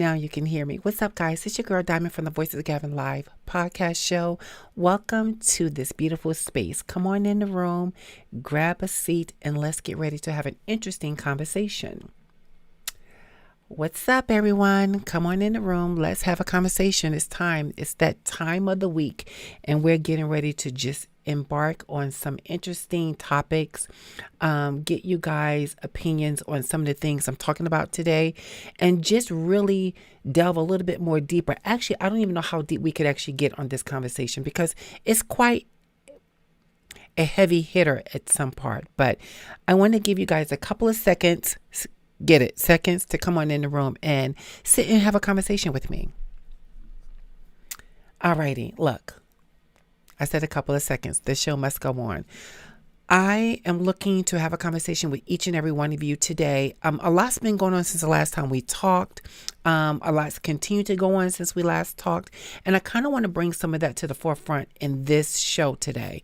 now you can hear me. What's up, guys? It's your girl Diamond from the Voices of Gavin Live podcast show. Welcome to this beautiful space. Come on in the room, grab a seat, and let's get ready to have an interesting conversation. What's up, everyone? Come on in the room. Let's have a conversation. It's time. It's that time of the week, and we're getting ready to just embark on some interesting topics, get you guys opinions on some of the things I'm talking about today, and just really delve a little bit more deeper. Actually, I don't even know how deep we could actually get on this conversation because it's quite a heavy hitter at some part, but I want to give you guys a couple of seconds, seconds to come on in the room and sit and have a conversation with me. Alrighty, look. I said a couple of seconds. The show must go on. I am looking to have a conversation with each and every one of you today. A lot's been going on since the last time we talked. A lot's continued to go on since we last talked. And I kind of want to bring some of that to the forefront in this show today.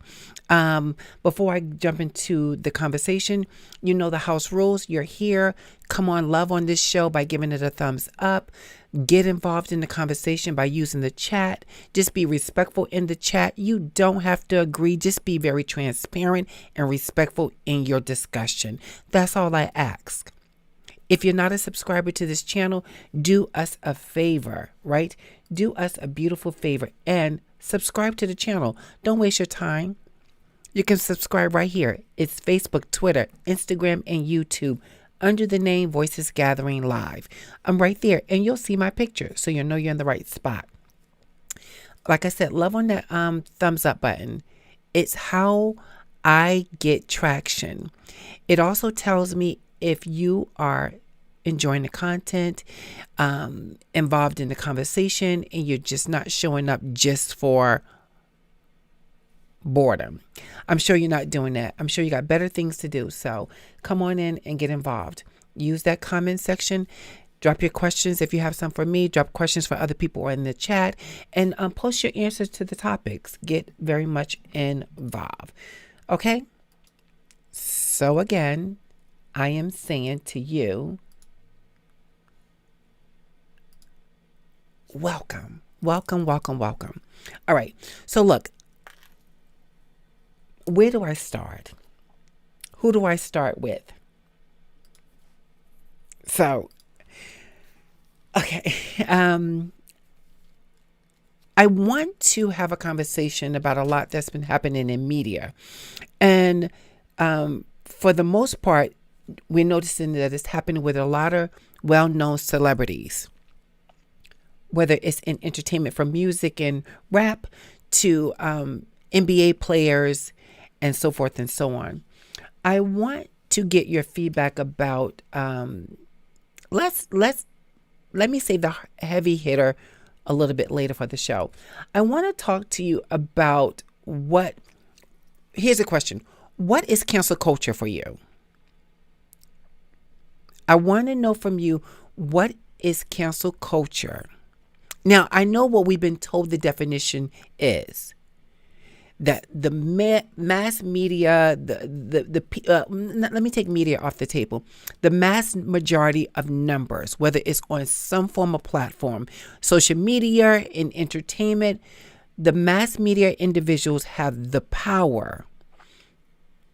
Before I jump into the conversation, you know the house rules. You're here. Come on, love on this show by giving it a thumbs up. Get involved in the conversation by using the chat. Just be respectful in the chat. You don't have to agree. Just be very transparent and respectful in your discussion. That's all I ask. If you're not a subscriber to this channel, do us a favor, right? Do us a beautiful favor and subscribe to the channel. Don't waste your time. You can subscribe right here. It's Facebook, Twitter, Instagram, and YouTube under the name Voices Gathering Live. I'm right there, and you'll see my picture, so you'll know you're in the right spot. Like I said, love on that thumbs up button. It's how I get traction. It also tells me if you are enjoying the content, involved in the conversation, and you're just not showing up just for boredom. I'm sure you're not doing that. I'm sure you got better things to do. So come on in and get involved. Use that comment section. Drop your questions. If you have some for me, drop questions for other people in the chat, and post your answers to the topics. Get very much involved. Okay? So again, I am saying to you, welcome, welcome, welcome, welcome. All right. So look, where do I start? Who do I start with? So, okay. I want to have a conversation about a lot that's been happening in media. And for the most part, we're noticing that it's happening with a lot of well-known celebrities, whether it's in entertainment from music and rap to NBA players and so forth and so on. I want to get your feedback about, let me save the heavy hitter a little bit later for the show. I want to talk to you about here's a question. What is cancel culture for you? I want to know from you, what is cancel culture? Now, I know what we've been told the definition is. That the mass media, let me take media off the table. The mass majority of numbers, whether it's on some form of platform, social media, in entertainment, the mass media individuals have the power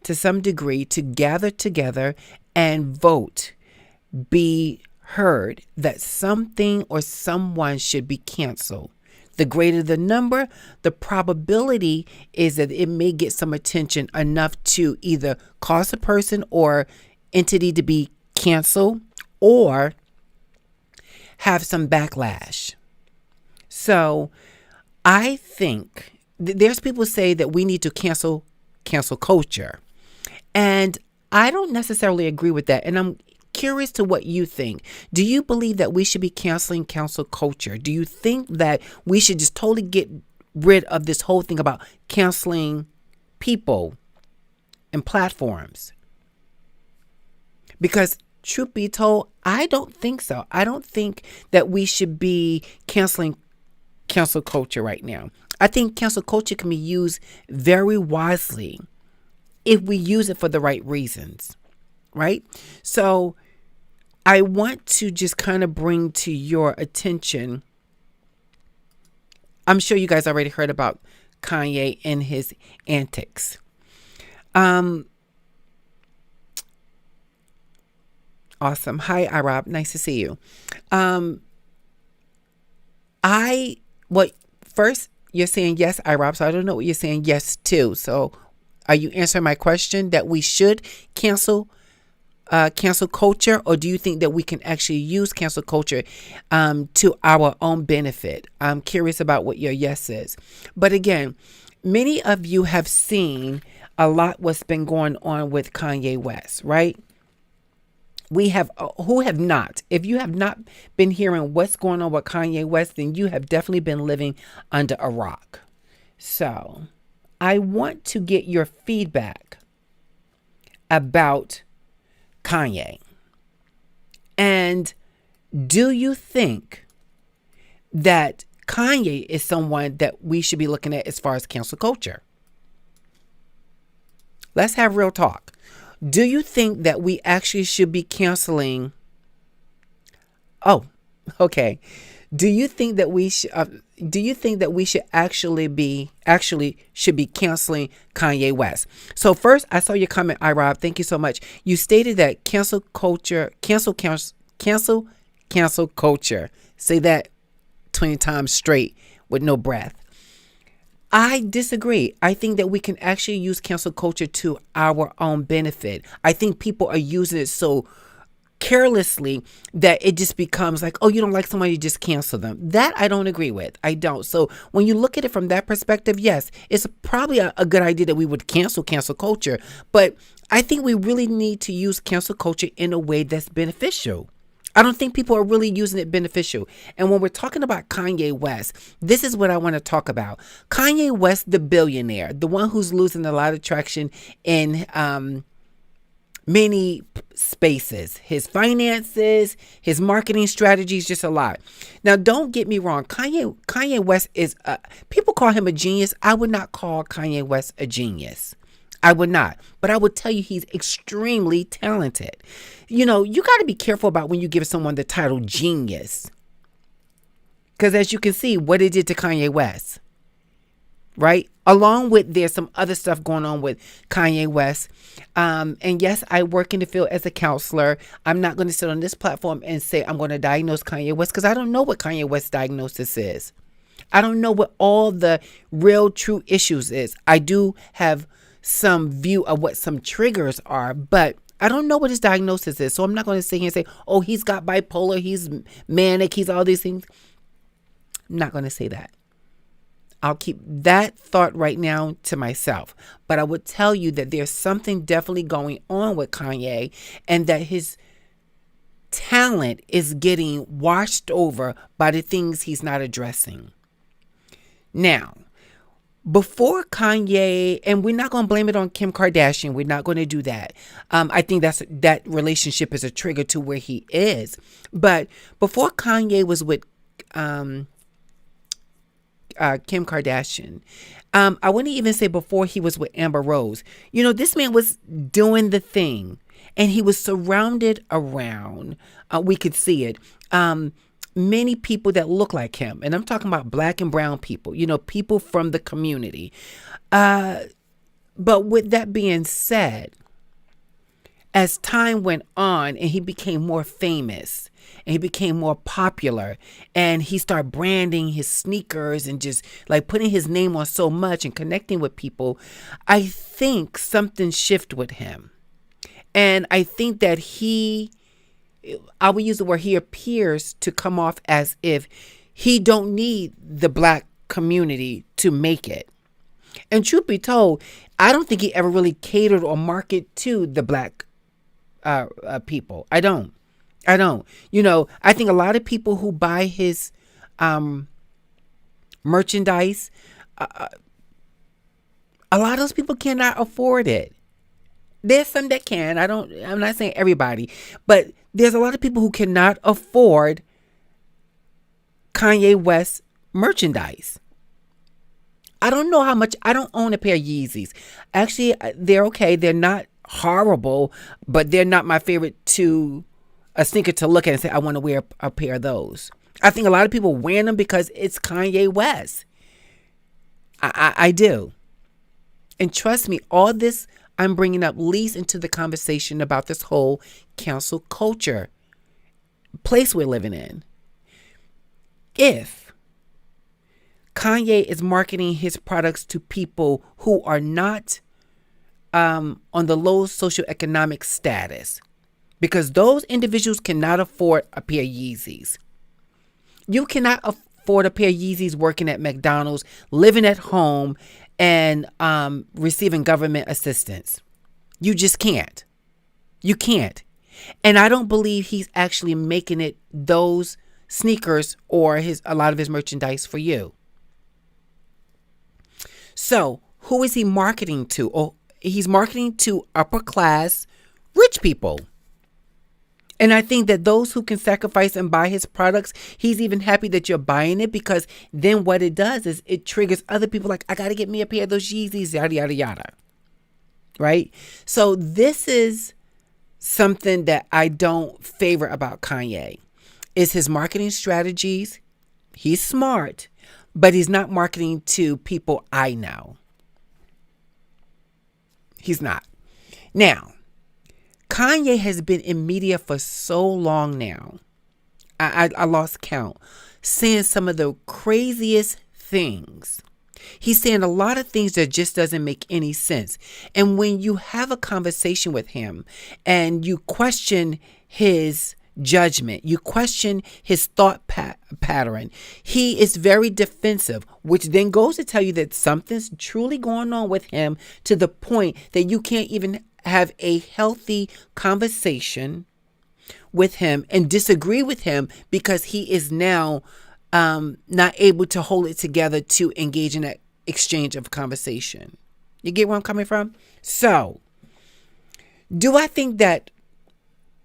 to some degree to gather together and vote, be heard that something or someone should be canceled. The greater the number, the probability is that it may get some attention enough to either cause a person or entity to be canceled or have some backlash. So I think there's people say that we need to cancel culture. And I don't necessarily agree with that. And I'm curious to what you think. Do you believe that we should be canceling cancel culture? Do you think that we should just totally get rid of this whole thing about canceling people and platforms? Because truth be told, I don't think so. I don't think that we should be canceling cancel culture right now. I think cancel culture can be used very wisely if we use it for the right reasons, right? So I want to just kind of bring to your attention. I'm sure you guys already heard about Kanye and his antics. Um, awesome. Hi, Rob. Nice to see you. Um, I what first you're saying yes, Rob. So I don't know what you're saying yes to. So are you answering my question that we should cancel cancel culture, or do you think that we can actually use cancel culture to our own benefit? I'm curious about what your yes is. But again, many of you have seen a lot what's been going on with Kanye West, right? We have who have not. If you have not been hearing what's going on with Kanye West, then you have definitely been living under a rock. So I want to get your feedback about Kanye. And do you think that Kanye is someone that we should be looking at as far as cancel culture? Let's have real talk. Do you think that we actually should be canceling? Oh, okay. Do you think that we should? Do you think that we should should be canceling Kanye West? So first, I saw your comment, Rob. Thank you so much. You stated that cancel culture, cancel culture. Say that 20 times straight with no breath. I disagree. I think that we can actually use cancel culture to our own benefit. I think people are using it so carelessly that it just becomes like, oh, you don't like somebody, you just cancel them. That I don't agree with. I don't. So when you look at it from that perspective, yes, it's probably a good idea that we would cancel culture. But I think we really need to use cancel culture in a way that's beneficial. I don't think people are really using it beneficial. And when we're talking about Kanye West, this is what I want to talk about. Kanye West, the billionaire, the one who's losing a lot of traction in many spaces, his finances, his marketing strategies, just a lot. Now, don't get me wrong. Kanye West is, people call him a genius. I would not call Kanye West a genius. I would not. But I would tell you he's extremely talented. You know, you got to be careful about when you give someone the title genius. Because as you can see, what it did to Kanye West. Right? Along with there's some other stuff going on with Kanye West. And yes, I work in the field as a counselor. I'm not going to sit on this platform and say I'm going to diagnose Kanye West because I don't know what Kanye West's diagnosis is. I don't know what all the real true issues is. I do have some view of what some triggers are, but I don't know what his diagnosis is. So I'm not going to sit here and say, oh, he's got bipolar, he's manic, he's all these things. I'm not going to say that. I'll keep that thought right now to myself. But I would tell you that there's something definitely going on with Kanye and that his talent is getting washed over by the things he's not addressing. Now, before Kanye, and we're not going to blame it on Kim Kardashian. We're not going to do that. I think that relationship is a trigger to where he is. But before Kanye was with Kim Kardashian, I wouldn't even say before he was with Amber Rose. You know, this man was doing the thing, and he was surrounded around. We could see it. Many people that look like him. And I'm talking about black and brown people, you know, people from the community. But with that being said, as time went on and he became more famous and he became more popular and he started branding his sneakers and just like putting his name on so much and connecting with people, I think something shifted with him. And I think that I would use the word, he appears to come off as if he don't need the black community to make it. And truth be told, I don't think he ever really catered or marketed to the black people. I don't. You know, I think a lot of people who buy his merchandise, a lot of those people cannot afford it. There's some that can. I'm not saying everybody, but there's a lot of people who cannot afford Kanye West merchandise. I don't know how much. I don't own a pair of Yeezys. Actually, they're okay. They're not horrible, but they're not my favorite to a sneaker to look at and say, I want to wear a pair of those. I think a lot of people wear them because it's Kanye West. I do. And trust me, all this I'm bringing up leads into the conversation about this whole cancel culture place we're living in. If Kanye is marketing his products to people who are not on the low socioeconomic status, because those individuals cannot afford a pair of Yeezys. You cannot afford a pair of Yeezys working at McDonald's, living at home, and receiving government assistance. You just can't. You can't. And I don't believe he's actually making it those sneakers or a lot of his merchandise for you. So who is he marketing to? Oh, he's marketing to upper class rich people. And I think that those who can sacrifice and buy his products, he's even happy that you're buying it, because then what it does is it triggers other people like, I got to get me a pair of those Yeezys, yada, yada, yada. Right? So this is something that I don't favor about Kanye, is his marketing strategies. He's smart, but he's not marketing to people I know. He's not. Now, Kanye has been in media for so long now. I lost count. Saying some of the craziest things. He's saying a lot of things that just doesn't make any sense. And when you have a conversation with him and you question his judgment, you question his thought pattern, he is very defensive, which then goes to tell you that something's truly going on with him, to the point that you can't even have a healthy conversation with him and disagree with him, because he is now not able to hold it together to engage in that exchange of conversation. You get where I'm coming from? So, do I think that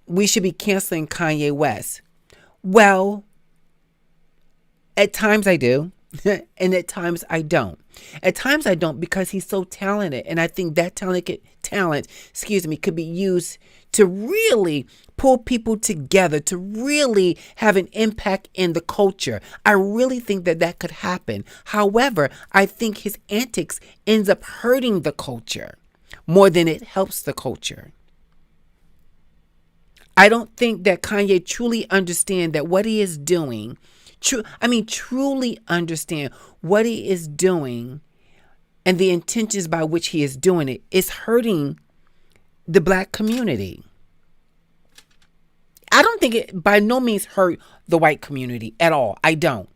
we should be canceling Kanye West? Well, at times I do, and at times I don't. At times I don't, because he's so talented, and I think that talent, could be used to really pull people together, to really have an impact in the culture. I really think that could happen. However, I think his antics ends up hurting the culture more than it helps the culture. I don't think that Kanye truly understands that what he is doing, truly understand what he is doing and the intentions by which he is doing it is hurting the black community. I don't think it by no means hurt the white community at all. I don't.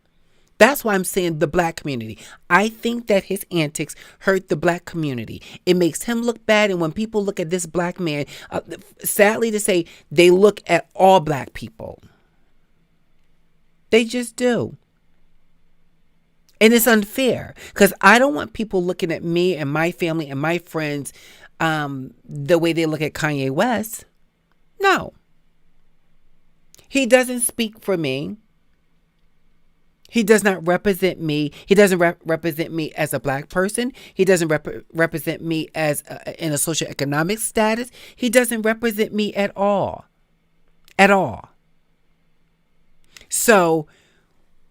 That's why I'm saying the black community. I think that his antics hurt the black community. It makes him look bad. And when people look at this black man, sadly to say, they look at all black people. They just do. And it's unfair, because I don't want people looking at me and my family and my friends the way they look at Kanye West. No. He doesn't speak for me. He does not represent me. He doesn't represent me as a black person. He doesn't represent me as in a socioeconomic status. He doesn't represent me at all. At all. So,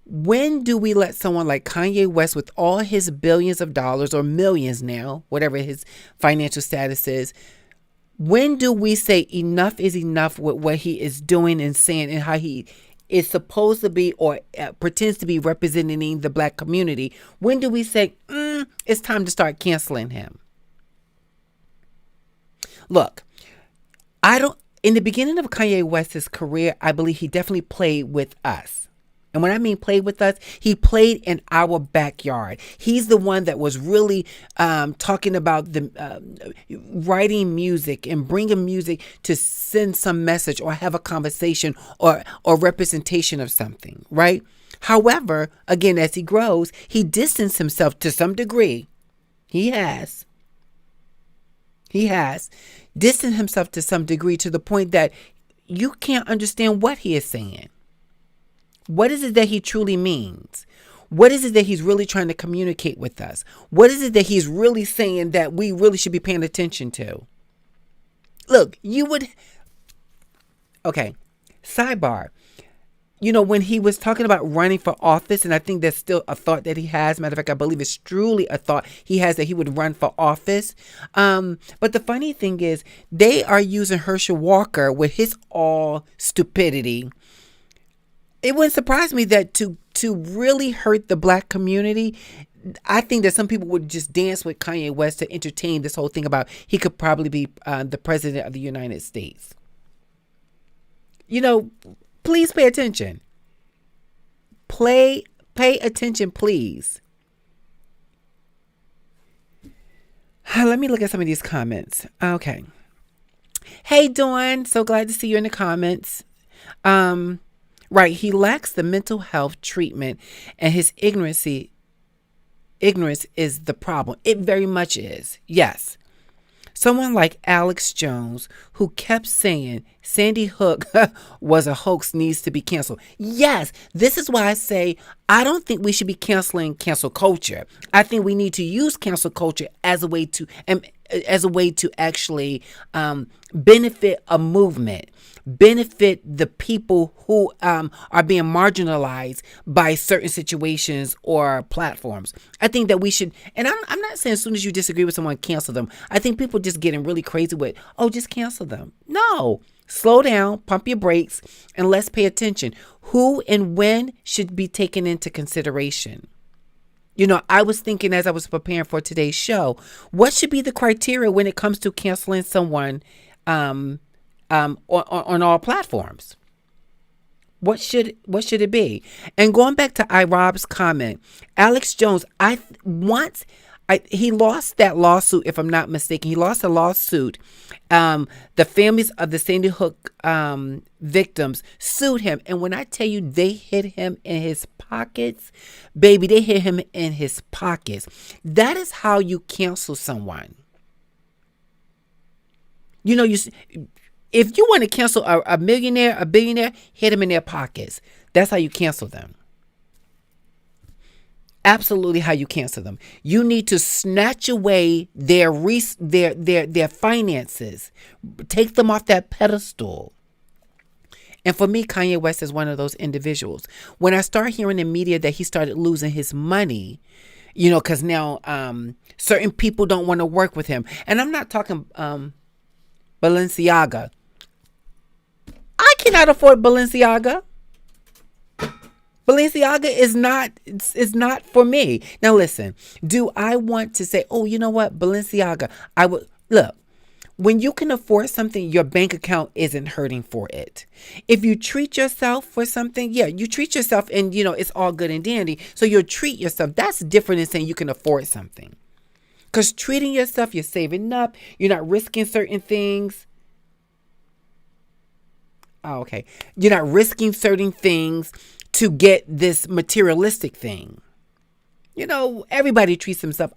when do we let someone like Kanye West, with all his billions of dollars or millions now, whatever his financial status is, when do we say enough is enough with what he is doing and saying and how he is supposed to be or pretends to be representing the black community? When do we say, it's time to start canceling him? Look, in the beginning of Kanye West's career, I believe he definitely played with us. And when I mean played with us, he played in our backyard. He's the one that was really talking about the writing music and bringing music to send some message or have a conversation or representation of something, right? However, again, as he grows, he distanced himself to some degree. He has distanced himself to some degree, to the point that you can't understand what he is saying. What is it that he truly means? What is it that he's really trying to communicate with us? What is it that he's really saying that we really should be paying attention to? Look, okay, Sidebar. When he was talking about running for office, and I think that's still a thought that he has. Matter of fact, I believe it's truly a thought he has that he would run for office. But the funny thing is, they are using Herschel Walker with his all stupidity. It wouldn't surprise me that to really hurt the black community, I think that some people would just dance with Kanye West to entertain this whole thing about he could probably be the president of the United States. Please pay attention. Pay attention, please. Let me look at some of these comments. Okay. Hey, Dawn. So glad to see you in the comments. Right. He lacks the mental health treatment, and his ignorance is the problem. It very much is. Yes. Someone like Alex Jones, who kept saying Sandy Hook was a hoax, needs to be canceled. Yes, this is why I say I don't think we should be canceling cancel culture. I think we need to use cancel culture as a way to actually benefit a movement, benefit the people who are being marginalized by certain situations or platforms. I think that we should, and I'm not saying as soon as you disagree with someone, cancel them. I think people just getting really crazy with, just cancel them. No, slow down, pump your brakes, and let's pay attention. Who and when should be taken into consideration? I was thinking as I was preparing for today's show, what should be the criteria when it comes to canceling someone on all platforms? What should it be? And going back to iRob's comment, Alex Jones, he lost that lawsuit, if I'm not mistaken. He lost a lawsuit. The families of the Sandy Hook victims sued him. And when I tell you they hit him in his pockets, baby, they hit him in his pockets. That is how you cancel someone. If you want to cancel a millionaire, a billionaire, hit them in their pockets. That's how you cancel them. Absolutely how you cancel them. You need to snatch away their finances. Take them off that pedestal. And for me, Kanye West is one of those individuals. When I start hearing in media that he started losing his money, because now certain people don't want to work with him. And I'm not talking Balenciaga. I cannot afford Balenciaga. Balenciaga is not for me. Now listen, do I want to say, you know what, Balenciaga, I would look. When you can afford something, your bank account isn't hurting for it. If you treat yourself for something, you treat yourself and, it's all good and dandy. So you'll treat yourself. That's different than saying you can afford something. Because treating yourself, you're saving up. You're not risking certain things. Oh, okay. You're not risking certain things to get this materialistic thing. Everybody treats themselves,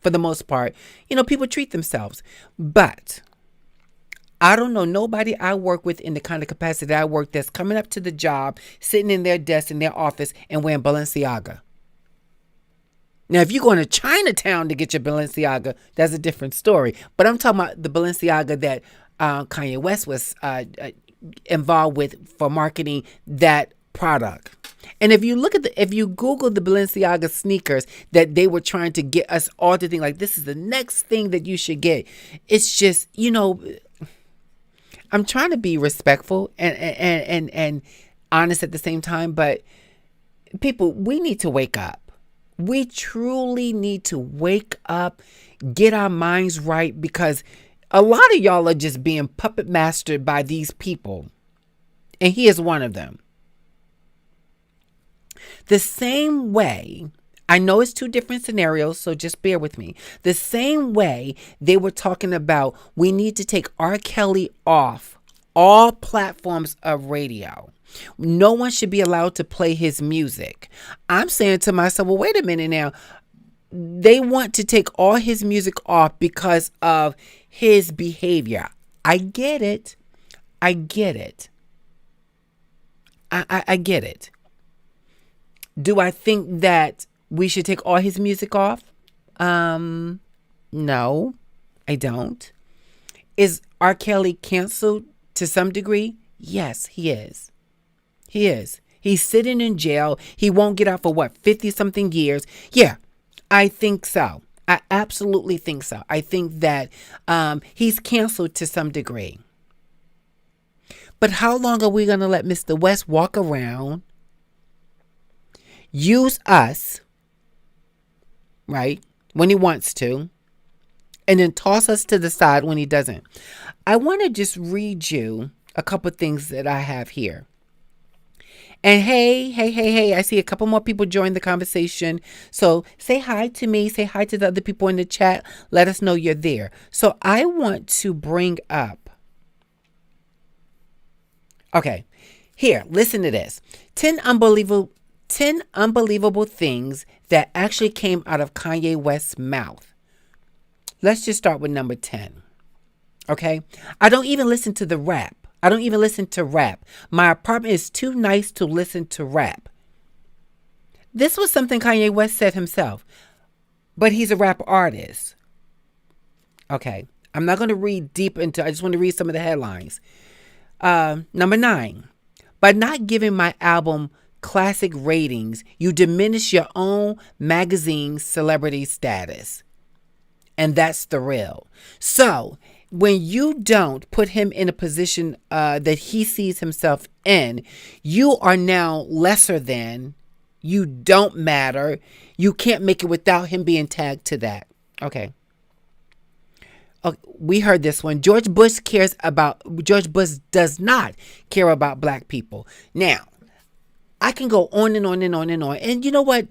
for the most part. People treat themselves. But I don't know nobody I work with in the kind of capacity that I work that's coming up to the job, sitting in their desk in their office and wearing Balenciaga. Now, if you're going to Chinatown to get your Balenciaga, that's a different story. But I'm talking about the Balenciaga that Kanye West was involved with for marketing that product. And if you Google the Balenciaga sneakers that they were trying to get us all to think like this is the next thing that you should get, it's just, I'm trying to be respectful and honest at the same time, but people, we need to wake up. We truly need to wake up, get our minds right, because a lot of y'all are just being puppet mastered by these people. And he is one of them. The same way, I know it's two different scenarios, so just bear with me. The same way they were talking about we need to take R. Kelly off all platforms of radio. No one should be allowed to play his music. I'm saying to myself, well, wait a minute now. They want to take all his music off because of his behavior. I get it. I get it. I get it. Do I think that we should take all his music off? No, I don't. Is R. Kelly canceled to some degree? Yes, he is. He is. He's sitting in jail. He won't get out for what, 50 something years? Yeah, I think so. I absolutely think so. I think that he's canceled to some degree. But how long are we going to let Mr. West walk around, use us, right, when he wants to, and then toss us to the side when he doesn't? I want to just read you a couple things that I have here. And hey, I see a couple more people join the conversation. So say hi to me, say hi to the other people in the chat. Let us know you're there. So I want to bring up, okay, here, listen to this. 10 unbelievable things that actually came out of Kanye West's mouth. Let's just start with number 10. Okay? I don't even listen to the rap. I don't even listen to rap. My apartment is too nice to listen to rap. This was something Kanye West said himself, but he's a rap artist. Okay. I'm not going to read deep into, I just want to read some of the headlines. Number 9, by not giving my album classic ratings, you diminish your own magazine's celebrity status. And that's the real. So when you don't put him in a position that he sees himself in, you are now lesser than. You don't matter. You can't make it without him being tagged to that. Okay. We heard this one. George Bush does not care about black people. Now, I can go on and on and on and on. And you know what?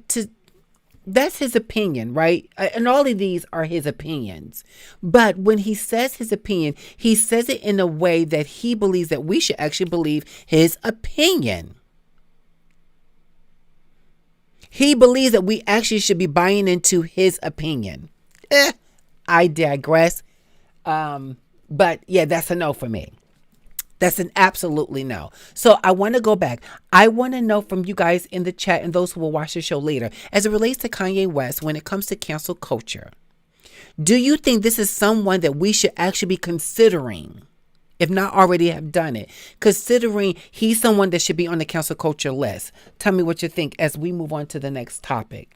That's his opinion, right? And all of these are his opinions. But when he says his opinion, he says it in a way that he believes that we should actually believe his opinion. He believes that we actually should be buying into his opinion. I digress. But yeah, that's a no for me. That's an absolutely no. So I want to go back. I want to know from you guys in the chat and those who will watch the show later, as it relates to Kanye West, when it comes to cancel culture, do you think this is someone that we should actually be considering, if not already have done it, considering he's someone that should be on the cancel culture list? Tell me what you think as we move on to the next topic.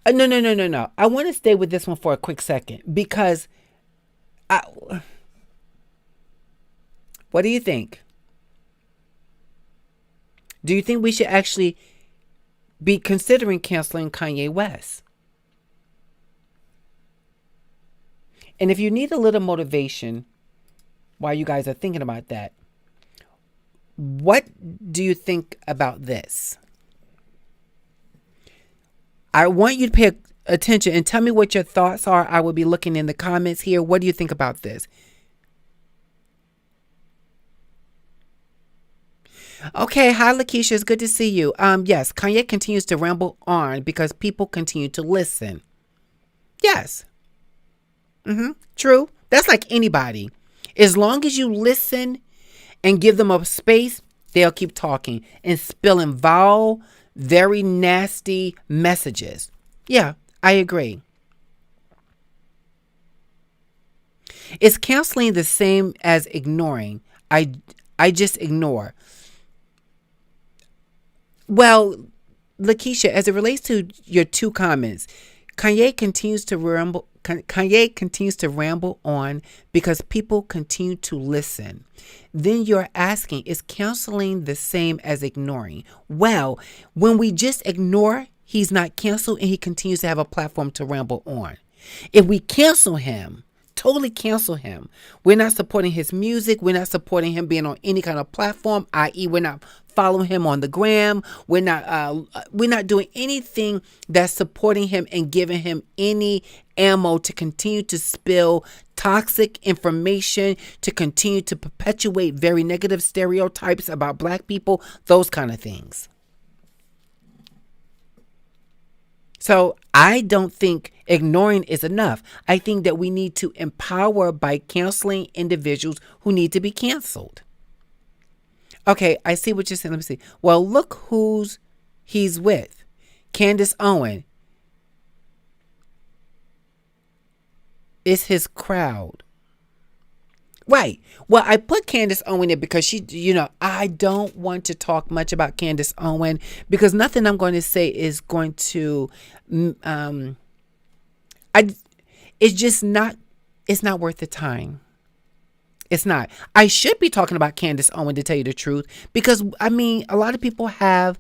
No. I want to stay with this one for a quick second because what do you think? Do you think we should actually be considering canceling Kanye West? And if you need a little motivation while you guys are thinking about that, what do you think about this? I want you to pay attention and tell me what your thoughts are. I will be looking in the comments here. What do you think about this? Okay, hi Lakeisha, it's good to see you. Yes, Kanye continues to ramble on because people continue to listen. Yes. True. That's like anybody. As long as you listen and give them a space, they'll keep talking and spilling vile, very nasty messages. Yeah, I agree. Is canceling the same as ignoring? I just ignore. Well, Lakeisha, as it relates to your two comments, Kanye continues to ramble. Kanye continues to ramble on because people continue to listen. Then you're asking, is canceling the same as ignoring? Well, when we just ignore, he's not canceled and he continues to have a platform to ramble on. If we cancel him, totally cancel him, we're not supporting his music. We're not supporting him being on any kind of platform, i.e. we're not following him on the gram. We're not doing anything that's supporting him and giving him any ammo to continue to spill toxic information, to continue to perpetuate very negative stereotypes about black people, those kind of things. So I don't think ignoring is enough. I think that we need to empower by canceling individuals who need to be canceled. Okay, I see what you're saying. Let me see. Well, look who's he's with. Candace Owen. It's his crowd. Right. Well, I put Candace Owen in because I don't want to talk much about Candace Owen because nothing I'm going to say is going to, I, it's just not, it's not worth the time. It's not. I should be talking about Candace Owen to tell you the truth because, I mean, a lot of people have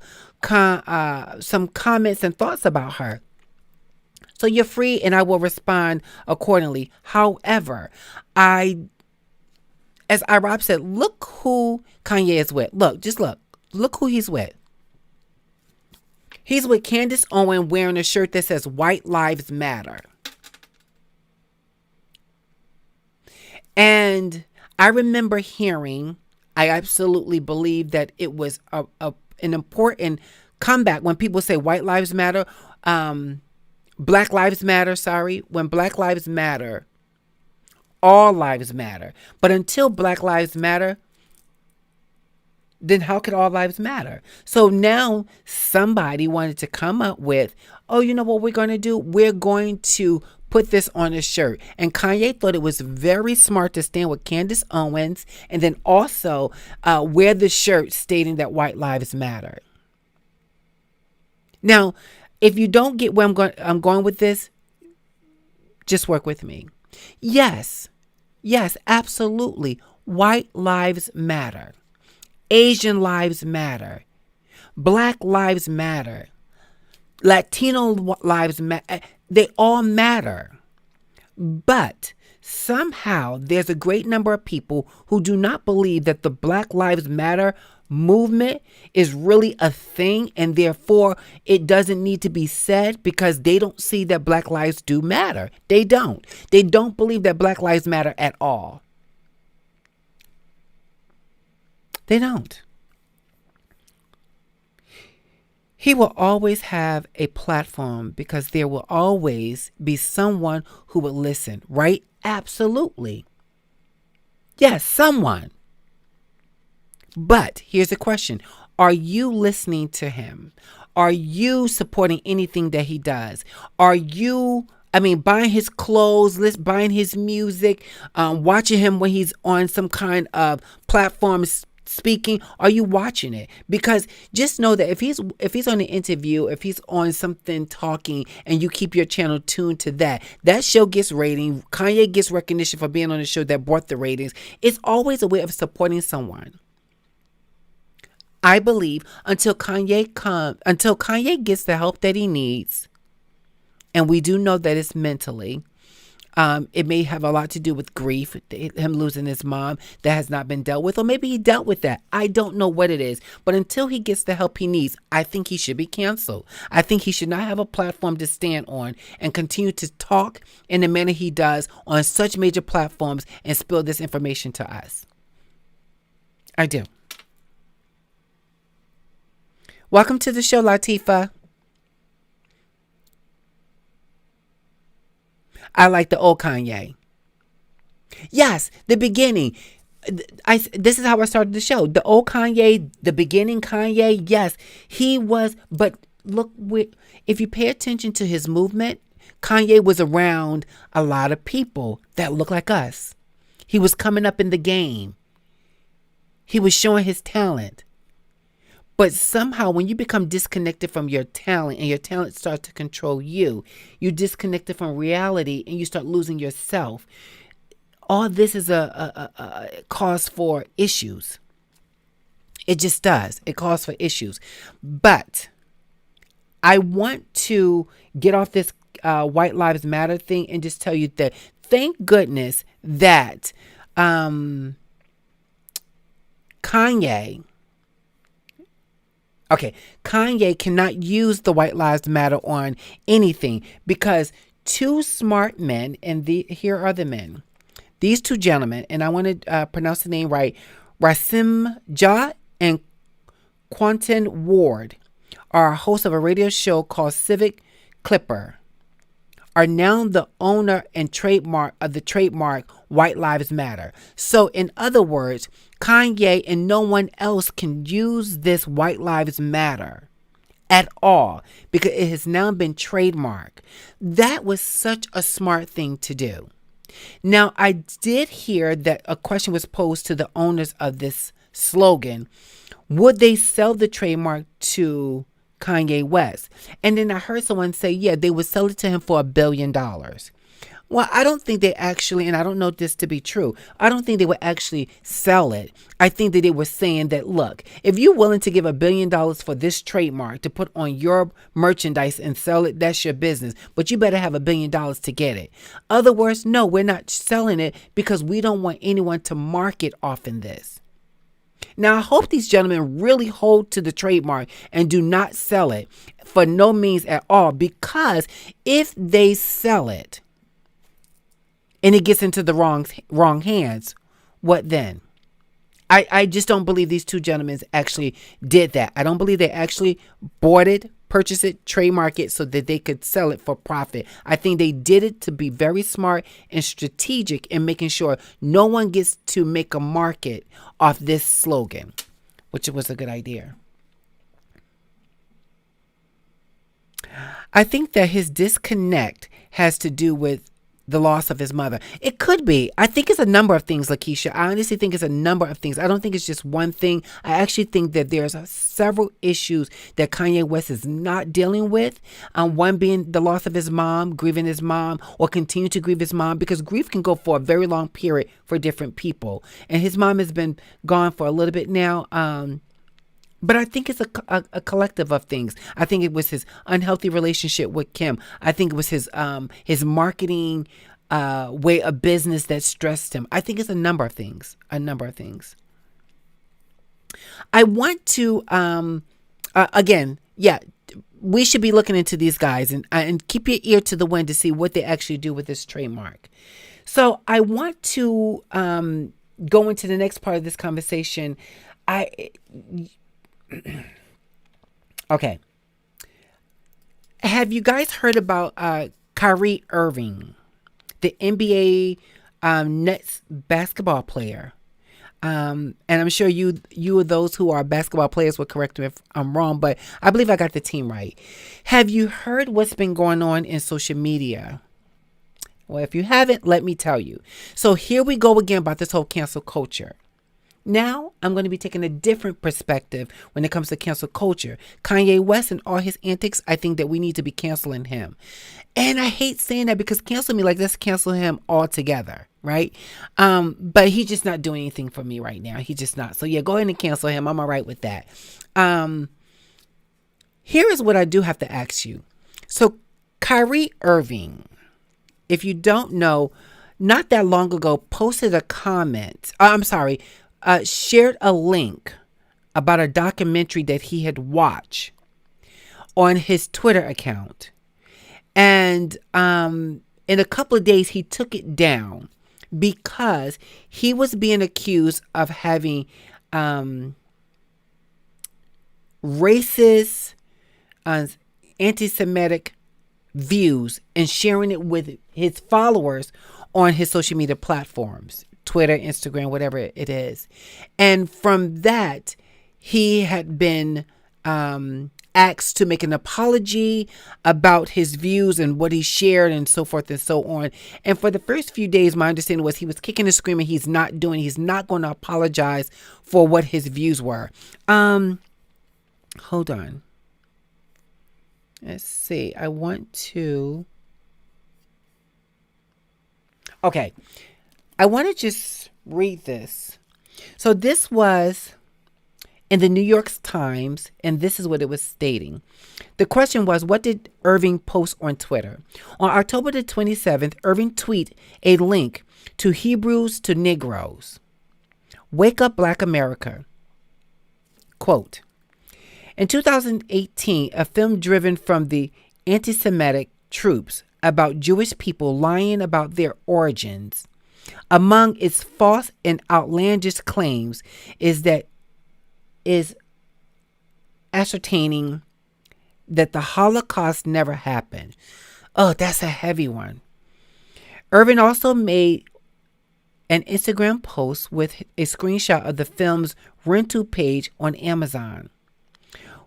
some comments and thoughts about her. So you're free and I will respond accordingly. However, as Rob said, look who Kanye is with. Look, just look. Look who he's with. He's with Candace Owen wearing a shirt that says White Lives Matter. And I remember hearing, I absolutely believe that it was an important comeback when people say White Lives Matter, Black Lives Matter, sorry. When Black Lives Matter, all lives matter. But until Black Lives Matter, then how could all lives matter? So now somebody wanted to come up with, oh, you know what we're going to do? We're going to put this on a shirt. And Kanye thought it was very smart to stand with Candace Owens and then also wear the shirt stating that white lives matter. Now, if you don't get where I'm going with this, just work with me. Yes, absolutely. White lives matter. Asian lives matter. Black lives matter. Latino lives matter. They all matter. But somehow there's a great number of people who do not believe that the Black Lives Matter movement is really a thing, and therefore it doesn't need to be said because they don't see that Black lives do matter. They don't. They don't believe that Black lives matter at all. They don't. He will always have a platform because there will always be someone who will listen, right? Absolutely. Yes, someone. But here's the question. Are you listening to him? Are you supporting anything that he does? Are you, buying his clothes, buying his music, watching him when he's on some kind of platform speaking? Are you watching it? Because just know that if he's on an interview, if he's on something talking and you keep your channel tuned to that show gets rating. Kanye gets recognition for being on a show that brought the ratings. It's always a way of supporting someone. I believe until Kanye gets the help that he needs, and we do know that it's mentally, it may have a lot to do with grief, him losing his mom that has not been dealt with, or maybe he dealt with that. I don't know what it is. But until he gets the help he needs, I think he should be canceled. I think he should not have a platform to stand on and continue to talk in the manner he does on such major platforms and spill this information to us. I do. Welcome to the show, Latifa. I like the old Kanye. Yes, the beginning. This is how I started the show. The old Kanye, the beginning Kanye, yes, he was. But look, if you pay attention to his movement, Kanye was around a lot of people that look like us. He was coming up in the game. He was showing his talent. But somehow when you become disconnected from your talent and your talent starts to control you, you're disconnected from reality and you start losing yourself. All this is a cause for issues. It just does. It calls for issues. But I want to get off this White Lives Matter thing and just tell you that thank goodness that Kanye cannot use the White Lives Matter on anything because two smart men, and here are the men. These two gentlemen, and I want to pronounce the name right, Rasim Jah and Quentin Ward, are hosts of a radio show called Civic Clipper, are now the owner and trademark of the trademark White Lives Matter. So in other words, Kanye and no one else can use this White Lives Matter at all because it has now been trademarked. That was such a smart thing to do. Now, I did hear that a question was posed to the owners of this slogan. Would they sell the trademark to Kanye West? And then I heard someone say, yeah, they would sell it to him for $1 billion. Well, I don't think they actually, and I don't know this to be true, I don't think they would actually sell it. I think that they were saying that, look, if you're willing to give $1 billion for this trademark to put on your merchandise and sell it, that's your business. But you better have $1 billion to get it. Other words, no, we're not selling it because we don't want anyone to market off in this. Now, I hope these gentlemen really hold to the trademark and do not sell it for no means at all, because if they sell it, and it gets into the wrong hands, what then? I just don't believe these two gentlemen actually did that. I don't believe they actually bought it, purchased it, trademarked it so that they could sell it for profit. I think they did it to be very smart and strategic in making sure no one gets to make a market off this slogan, which was a good idea. I think that his disconnect has to do with the loss of his mother. It could be. I think it's a number of things, Lakeisha. I honestly think it's a number of things. I don't think it's just one thing. I actually think that there's several issues that Kanye West is not dealing with. One being the loss of his mom, grieving his mom, or continue to grieve his mom, because grief can go for a very long period for different people. And his mom has been gone for a little bit now. But I think it's a collective of things. I think it was his unhealthy relationship with Kim. I think it was his marketing way of business that stressed him. I think it's a number of things. I want to, again, yeah, we should be looking into these guys and keep your ear to the wind to see what they actually do with this trademark. So I want to go into the next part of this conversation. Okay. Have you guys heard about Kyrie Irving, the NBA Nets basketball player? And I'm sure you are those who are basketball players will correct me if I'm wrong, but I believe I got the team right. Have you heard what's been going on in social media? Well, if you haven't, let me tell you. So here we go again about this whole cancel culture. Now, I'm going to be taking a different perspective when it comes to cancel culture. Kanye West and all his antics, I think that we need to be canceling him. And I hate saying that because cancel me, like, let's cancel him altogether, right? But he's just not doing anything for me right now. He's just not. So, yeah, go ahead and cancel him. I'm all right with that. Here is what I do have to ask you. So, Kyrie Irving, if you don't know, not that long ago, posted a comment. Shared a link about a documentary that he had watched on his Twitter account. And in a couple of days, he took it down because he was being accused of having racist, anti-Semitic views and sharing it with his followers on his social media platforms. Twitter, Instagram, whatever it is. And from that, he had been asked to make an apology about his views and what he shared and so forth and so on. And for the first few days, my understanding was he was kicking and screaming. He's not going to apologize for what his views were. Hold on. Let's see. Okay. I want to just read this. So this was in the New York Times, and this is what it was stating. The question was, what did Irving post on Twitter? On October the 27th, Irving tweeted a link to Hebrews to Negroes. Wake up, Black America. Quote, in 2018, a film driven from the anti-Semitic troops about Jewish people lying about their origins. Among its false and outlandish claims is ascertaining that the Holocaust never happened. Oh, that's a heavy one. Irving also made an Instagram post with a screenshot of the film's rental page on Amazon,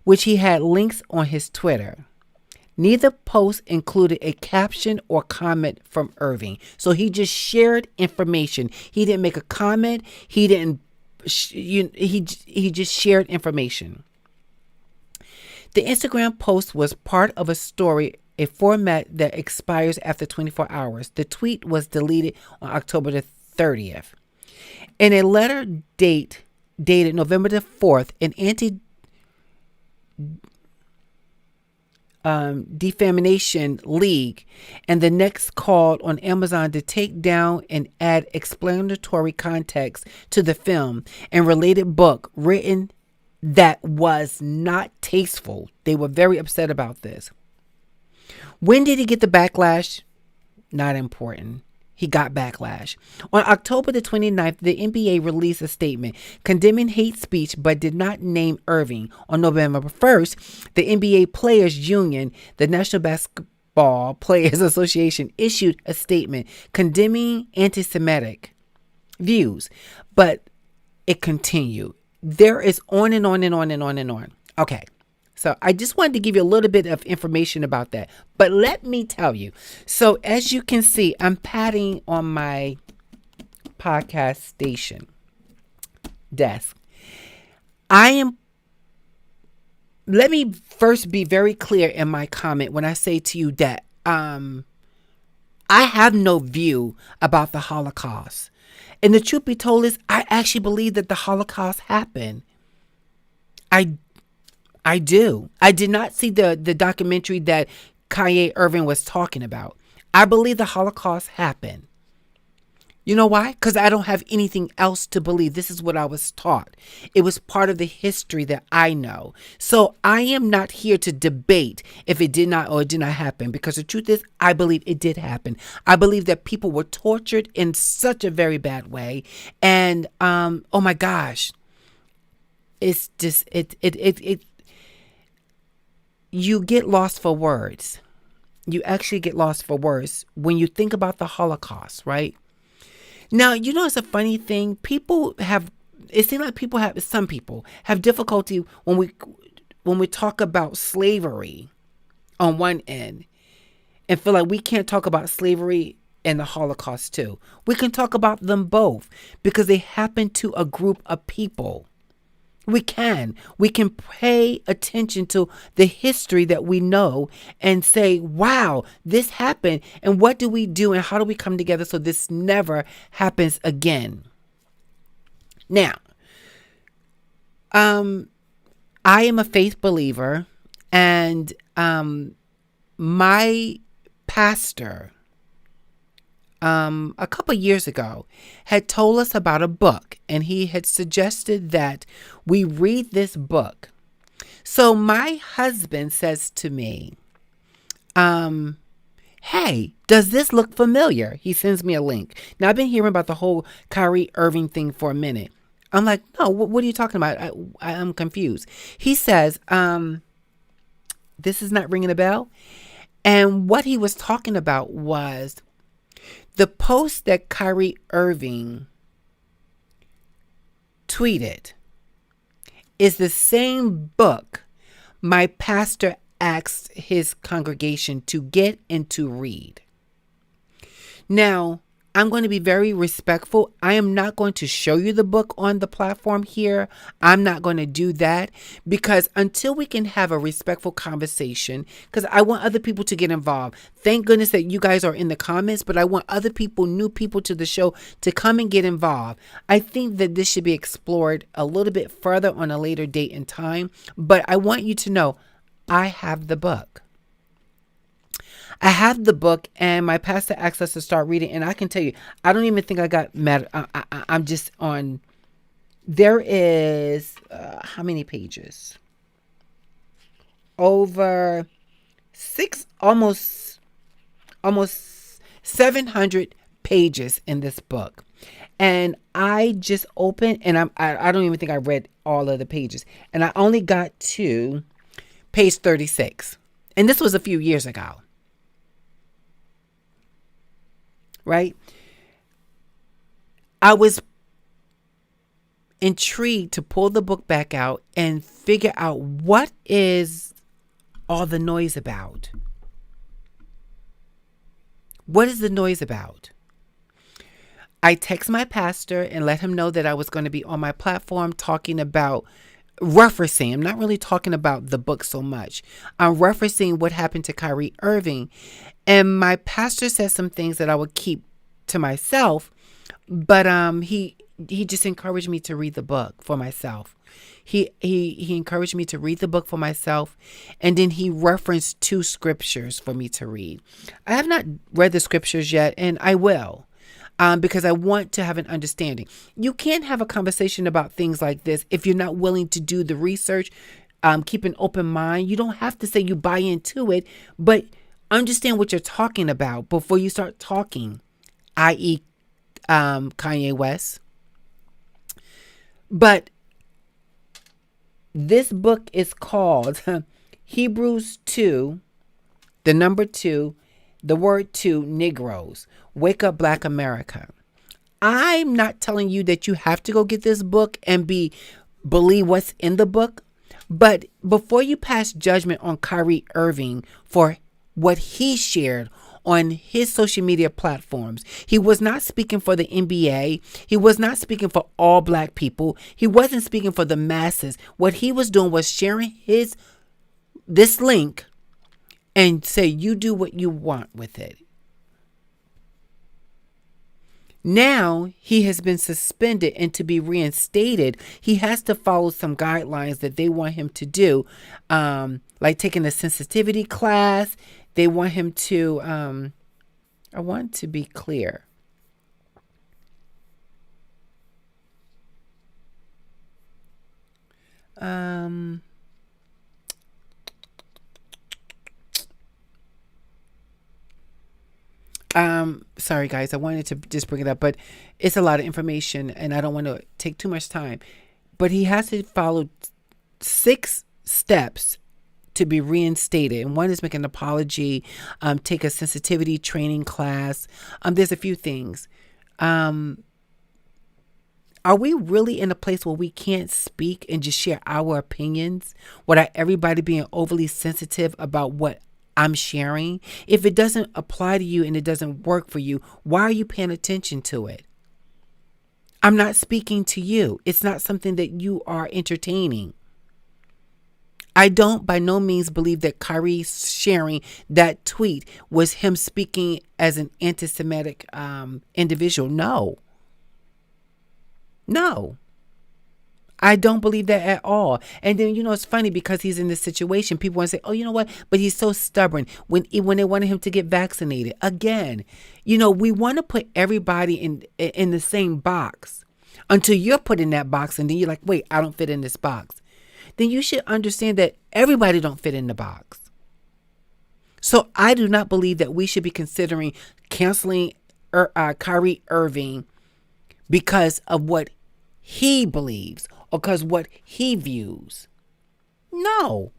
which he had links on his Twitter. Neither post included a caption or comment from Irving. So he just shared information. He didn't make a comment. He didn't. He just shared information. The Instagram post was part of a story, a format that expires after 24 hours. The tweet was deleted on October the 30th. In a letter dated November the 4th, an anti defamation league and the next called on Amazon to take down and add explanatory context to the film and related book written that was not tasteful. They were very upset about this. When did he get the backlash? Not important. He got backlash. On October the 29th, the NBA released a statement condemning hate speech but did not name Irving. On November 1st, the NBA Players Union, the National Basketball Players Association, issued a statement condemning anti-Semitic views, but it continued. There is on and on and on and on and on. Okay. So I just wanted to give you a little bit of information about that. But let me tell you. So as you can see, I'm padding on my podcast station desk. Let me first be very clear in my comment when I say to you that I have no view about the Holocaust. And the truth be told is I actually believe that the Holocaust happened. I do. I did not see the documentary that Kyrie Irving was talking about. I believe the Holocaust happened. You know why? Because I don't have anything else to believe. This is what I was taught. It was part of the history that I know. So I am not here to debate if it did not or it did not happen. Because the truth is, I believe it did happen. I believe that people were tortured in such a very bad way. And oh my gosh. It's just you get lost for words. You actually get lost for words when you think about the Holocaust, right? Now, you know, it's a funny thing. It seems like some people have difficulty when we talk about slavery on one end and feel like we can't talk about slavery and the Holocaust too. We can talk about them both because they happen to a group of people. We can pay attention to the history that we know and say, wow, this happened. And what do we do and how do we come together so this never happens again? Now, I am a faith believer, and my pastor a couple years ago had told us about a book, and he had suggested that we read this book. So my husband says to me, hey, does this look familiar? He sends me a link. Now, I've been hearing about the whole Kyrie Irving thing for a minute. I'm like, no, what are you talking about? I'm confused. He says, this is not ringing a bell. And what he was talking about was the post that Kyrie Irving tweeted is the same book my pastor asked his congregation to get and to read. Now, I'm going to be very respectful. I am not going to show you the book on the platform here. I'm not going to do that because until we can have a respectful conversation, because I want other people to get involved. Thank goodness that you guys are in the comments, but I want other people, new people to the show to come and get involved. I think that this should be explored a little bit further on a later date and time, but I want you to know I have the book. I have the book, and my pastor asked us to start reading, and I can tell you, I don't even think I got mad. I'm just on, there is, how many pages? Over almost 700 pages in this book. And I just opened, and I don't even think I read all of the pages. And I only got to page 36. And this was a few years ago. Right? I was intrigued to pull the book back out and figure out what is all the noise about. What is the noise about? I text my pastor and let him know that I was going to be on my platform talking about referencing. I'm not really talking about the book so much. I'm referencing what happened to Kyrie Irving. And my pastor said some things that I would keep to myself, but he just encouraged me to read the book for myself. He encouraged me to read the book for myself, and then he referenced 2 scriptures for me to read. I have not read the scriptures yet, and I will. Because I want to have an understanding. You can't have a conversation about things like this if you're not willing to do the research, keep an open mind. You don't have to say you buy into it, but understand what you're talking about before you start talking, i.e., Kanye West. But this book is called Hebrews 2, the number 2, the word 2, Negroes. Wake Up Black America. I'm not telling you that you have to go get this book and believe what's in the book. But before you pass judgment on Kyrie Irving for what he shared on his social media platforms, he was not speaking for the NBA. He was not speaking for all black people. He wasn't speaking for the masses. What he was doing was sharing this link and say, you do what you want with it. Now he has been suspended, and to be reinstated, he has to follow some guidelines that they want him to do, like taking a sensitivity class. They want him to, I want to be clear. Sorry guys, I wanted to just bring it up, but it's a lot of information and I don't want to take too much time. But he has to follow 6 steps to be reinstated. And one is make an apology, take a sensitivity training class. There's a few things. Are we really in a place where we can't speak and just share our opinions without everybody being overly sensitive about what I'm sharing? If it doesn't apply to you and it doesn't work for you, why are you paying attention to it? I'm not speaking to you. It's not something that you are entertaining. I don't by no means believe that Kyrie sharing that tweet was him speaking as an anti-Semitic individual. No. I don't believe that at all. And then, it's funny because he's in this situation. People want to say, oh, you know what? But he's so stubborn when they wanted him to get vaccinated. Again, we want to put everybody in the same box until you're put in that box. And then you're like, wait, I don't fit in this box. Then you should understand that everybody don't fit in the box. So I do not believe that we should be considering canceling Kyrie Irving because of what he believes or because what he views. No.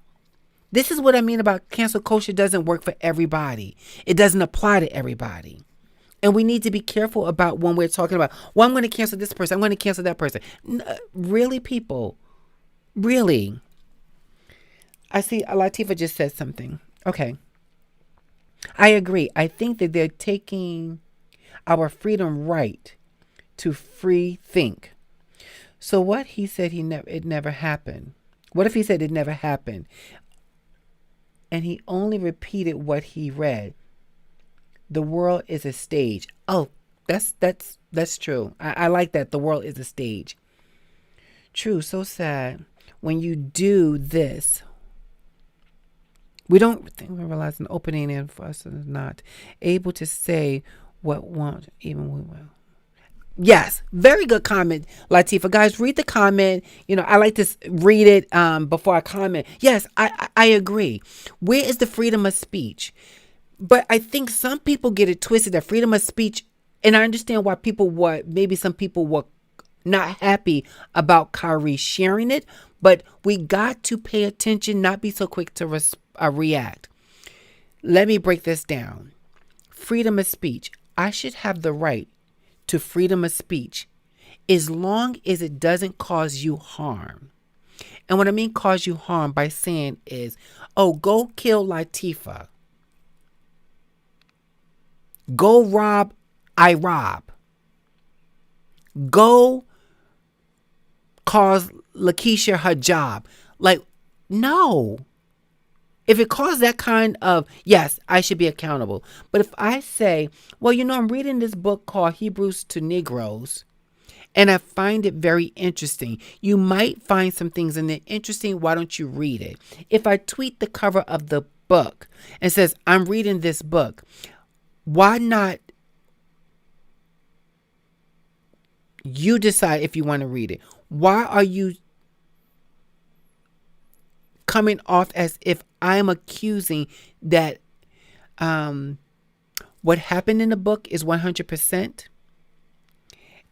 This is what I mean about cancel culture doesn't work for everybody. It doesn't apply to everybody. And we need to be careful about when we're talking about, well, I'm going to cancel this person, I'm going to cancel that person. Really, people? Really? I see Latifah just said something. Okay. I agree. I think that they're taking our freedom right to free think. So what he said it never happened. What if he said it never happened? And he only repeated what he read. The world is a stage. Oh, that's true. I like that. The world is a stage. True. So sad. When you do this, we don't think we realize an opening in for us is not able to say what won't even we will. Yes, very good comment, Latifah. Guys, read the comment. I like to read it before I comment. Yes, I agree. Where is the freedom of speech? But I think some people get it twisted that freedom of speech, and I understand why maybe some people were not happy about Kyrie sharing it, but we got to pay attention, not be so quick to react. Let me break this down. Freedom of speech. I should have the right to freedom of speech as long as it doesn't cause you harm. And what I mean cause you harm by saying is, oh, go kill Latifah. Go rob, I rob. Go cause Lakeisha her job. Like, no. If it caused that kind of, yes, I should be accountable. But if I say, well, I'm reading this book called Hebrews to Negroes, and I find it very interesting. You might find some things in it interesting. Why don't you read it? If I tweet the cover of the book and says, I'm reading this book, why not you decide if you want to read it? Why are you coming off as if I'm accusing that what happened in the book is 100%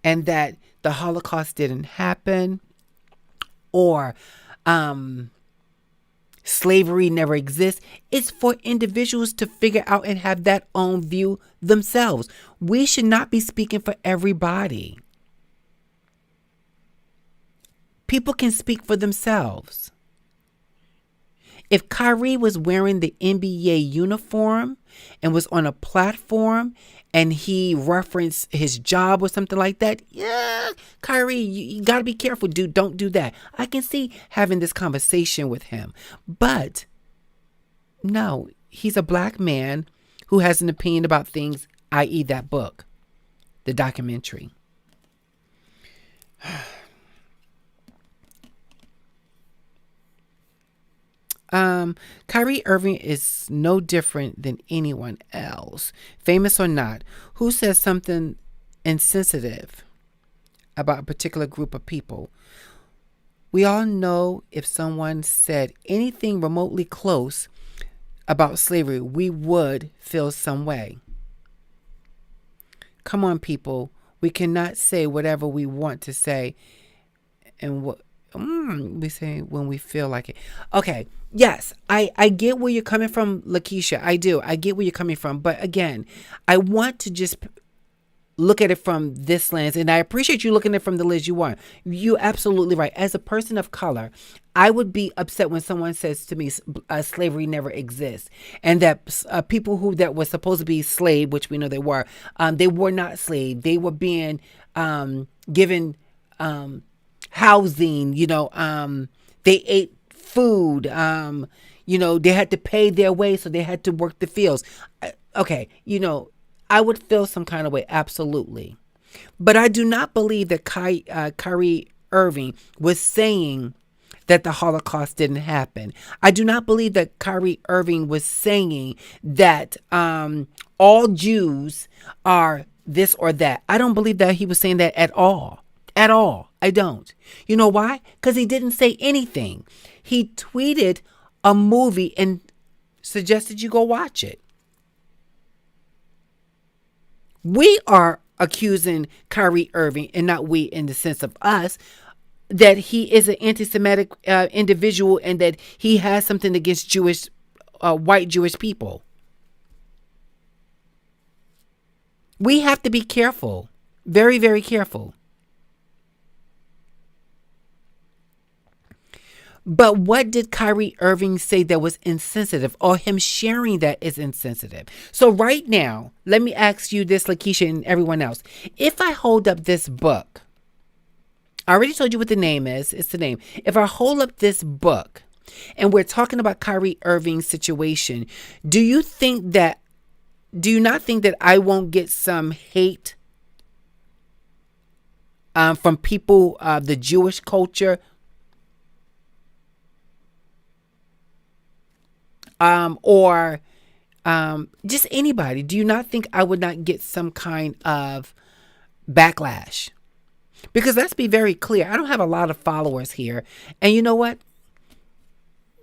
and that the Holocaust didn't happen, or slavery never exists? It's for individuals to figure out and have that own view themselves. We should not be speaking for everybody. People can speak for themselves. If Kyrie was wearing the NBA uniform and was on a platform and he referenced his job or something like that, yeah, Kyrie, you got to be careful, dude. Don't do that. I can see having this conversation with him. But no, he's a black man who has an opinion about things, i.e. that book, the documentary. Kyrie Irving is no different than anyone else, famous or not, who says something insensitive about a particular group of people. We all know if someone said anything remotely close about slavery, we would feel some way. Come on, people. We cannot say whatever we want to say and what we say when we feel like it. Okay. Yes, I get where you're coming from, Lakeisha. I do. I get where you're coming from. But again, I want to just look at it from this lens. And I appreciate you looking at it from the lens you want. You're absolutely right. As a person of color, I would be upset when someone says to me, slavery never exists. And that people that were supposed to be slave, which we know they were not slave. They were being given housing, they ate food, they had to pay their way, so they had to work the fields. Okay, I would feel some kind of way, absolutely. But I do not believe that Kyrie Irving was saying that the Holocaust didn't happen. I do not believe that Kyrie Irving was saying that all Jews are this or that. I don't believe that he was saying that at all. At all. I don't. You know why? Because he didn't say anything. He tweeted a movie and suggested you go watch it. We are accusing Kyrie Irving, and not we in the sense of us, that he is an anti-Semitic individual and that he has something against white Jewish people. We have to be careful. Very, very careful. But what did Kyrie Irving say that was insensitive, or him sharing that is insensitive? So right now, let me ask you this, Lakeisha, and everyone else. If I hold up this book, I already told you what the name is. It's the name. If I hold up this book and we're talking about Kyrie Irving's situation, do you not think that I won't get some hate from people of the Jewish culture? Or just anybody? Do you not think I would not get some kind of backlash? Because let's be very clear, I don't have a lot of followers here. And you know what?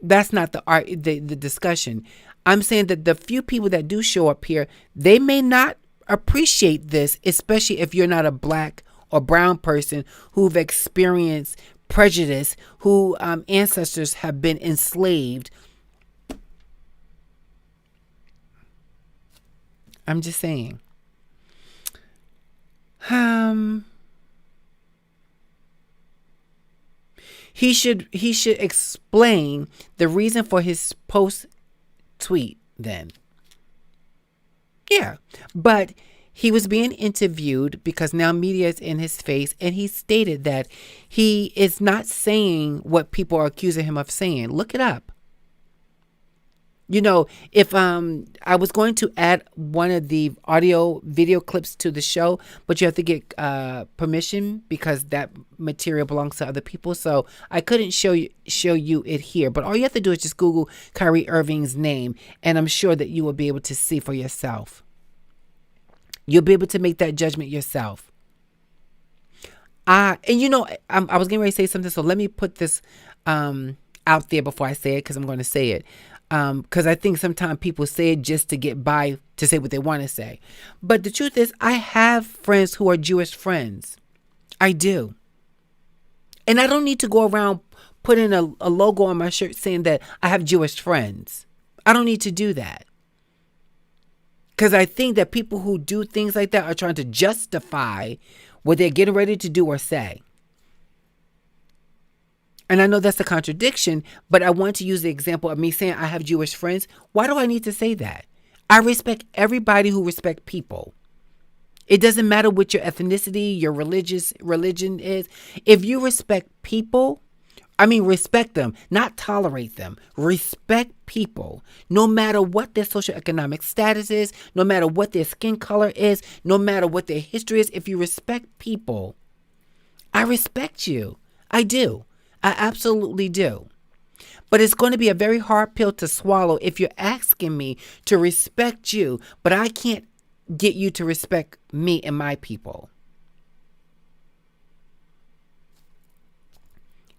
That's not the discussion. I'm saying that the few people that do show up here, they may not appreciate this, especially if you're not a black or brown person who've experienced prejudice, who ancestors have been enslaved. I'm just saying. He should explain the reason for his post tweet then. Yeah. But he was being interviewed because now media is in his face, and he stated that he is not saying what people are accusing him of saying. Look it up. If I was going to add one of the audio video clips to the show, but you have to get permission because that material belongs to other people. So I couldn't show you it here. But all you have to do is just Google Kyrie Irving's name, and I'm sure that you will be able to see for yourself. You'll be able to make that judgment yourself. I was getting ready to say something, so let me put this out there before I say it, because I'm going to say it. Because I think sometimes people say it just to get by, to say what they want to say. But the truth is, I have friends who are Jewish friends. I do. And I don't need to go around putting a logo on my shirt saying that I have Jewish friends. I don't need to do that. Because I think that people who do things like that are trying to justify what they're getting ready to do or say. And I know that's a contradiction, but I want to use the example of me saying I have Jewish friends. Why do I need to say that? I respect everybody who respect people. It doesn't matter what your ethnicity, your religion is. If you respect people, respect them, not tolerate them. Respect people, no matter what their socioeconomic status is, no matter what their skin color is, no matter what their history is. If you respect people, I respect you. I do. I absolutely do. But it's going to be a very hard pill to swallow if you're asking me to respect you, but I can't get you to respect me and my people.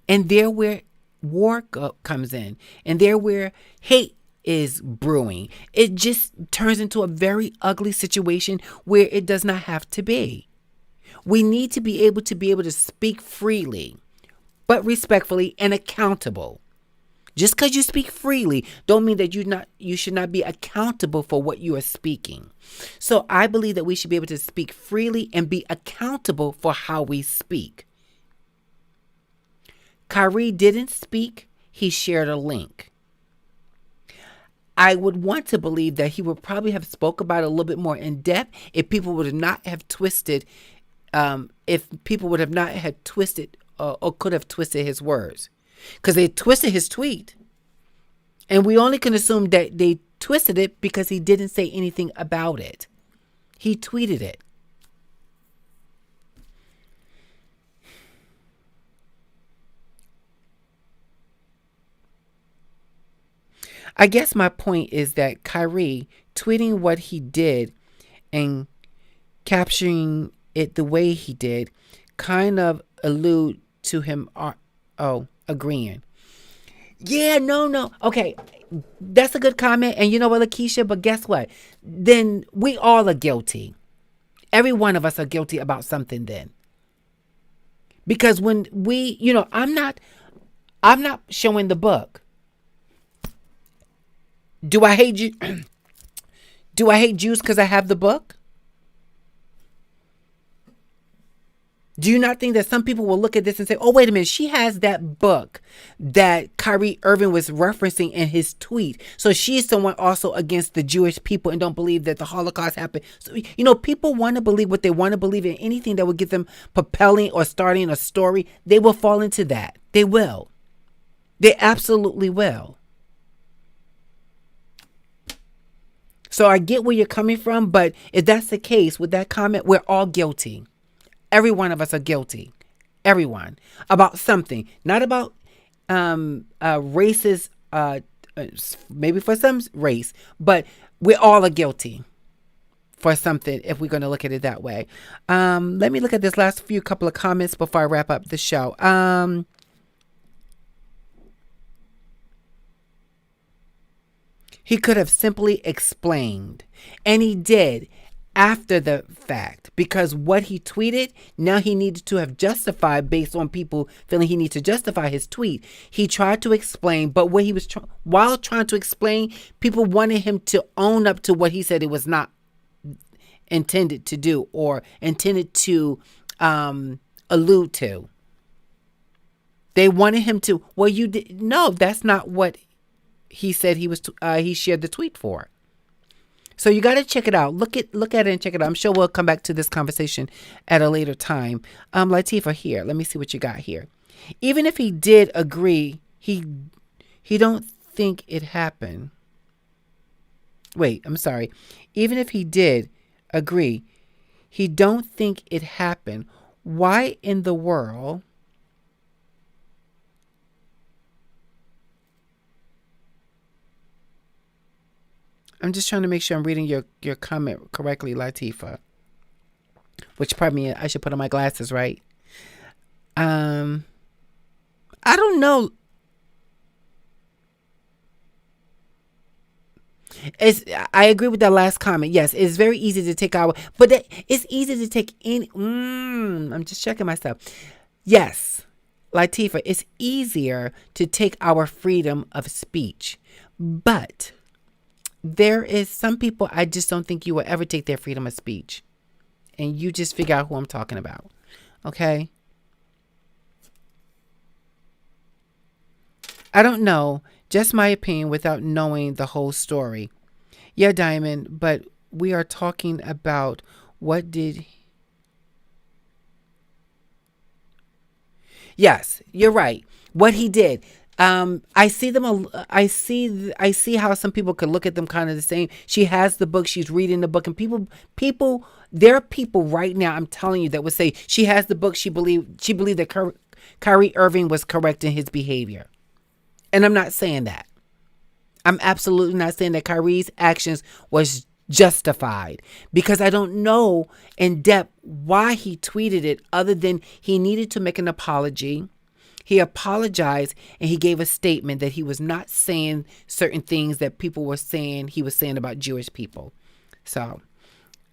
And there where war comes in, and there where hate is brewing. It just turns into a very ugly situation where it does not have to be. We need to be able to speak freely, but respectfully and accountable. Just because you speak freely don't mean that you should not be accountable for what you are speaking. So I believe that we should be able to speak freely and be accountable for how we speak. Kyrie didn't speak. He shared a link. I would want to believe that he would probably have spoke about it a little bit more in depth if people would not have twisted or could have twisted his words. Because they twisted his tweet. And we only can assume that they twisted it because he didn't say anything about it. He tweeted it. I guess my point is that Kyrie tweeting what he did and capturing it the way he did kind of allude to him agreeing. Yeah, no. Okay, that's a good comment. And you know what, Lakeisha? But guess what? Then we all are guilty. Every one of us are guilty about something then. Because when I'm not showing the book. Do I hate you? Do I hate Jews because I have the book? Do you not think that some people will look at this and say, oh, wait a minute, she has that book that Kyrie Irving was referencing in his tweet. So she's someone also against the Jewish people and don't believe that the Holocaust happened. So, people want to believe what they want to believe in. Anything that would get them propelling or starting a story, they will fall into that. They will. They absolutely will. So I get where you're coming from, but if that's the case with that comment, we're all guilty. Every one of us are guilty. Everyone. About something. Not about races, maybe for some race, but we all are guilty for something if we're going to look at it that way. Let me look at this last couple of comments before I wrap up the show. He could have simply explained, and he did after the fact, because what he tweeted, now he needed to have justified based on people feeling he needs to justify his tweet. He tried to explain, but what he was while trying to explain, people wanted him to own up to what he said it was not intended to do or intended to allude to. They wanted him to, well, you did, no, that's not what he said he shared the tweet for. So you got to check it out. Look at it and check it out. I'm sure we'll come back to this conversation at a later time. Latifah, here, let me see what you got here. Even if he did agree, he don't think it happened. Wait, I'm sorry. Even if he did agree, he don't think it happened. Why in the world? I'm just trying to make sure I'm reading your comment correctly, Latifah. Which, pardon me, I should put on my glasses, right? Um, I don't know. It's, I agree with that last comment. Yes, it's very easy to take our, but it's easy to take any. I'm just checking myself. Yes, Latifah, it's easier to take our freedom of speech, but there is some people I just don't think you will ever take their freedom of speech, and you just figure out who I'm talking about. Okay. I don't know. Just my opinion without knowing the whole story. Yeah, Diamond, but we are talking about what did. Yes, you're right. What he did. I see them. I see how some people could look at them kind of the same. She has the book. She's reading the book, and people. There are people right now. I'm telling you that would say she has the book. She believed that Kyrie Irving was correct in his behavior, and I'm not saying that. I'm absolutely not saying that Kyrie's actions was justified because I don't know in depth why he tweeted it other than he needed to make an apology. He apologized and he gave a statement that he was not saying certain things that people were saying he was saying about Jewish people. So,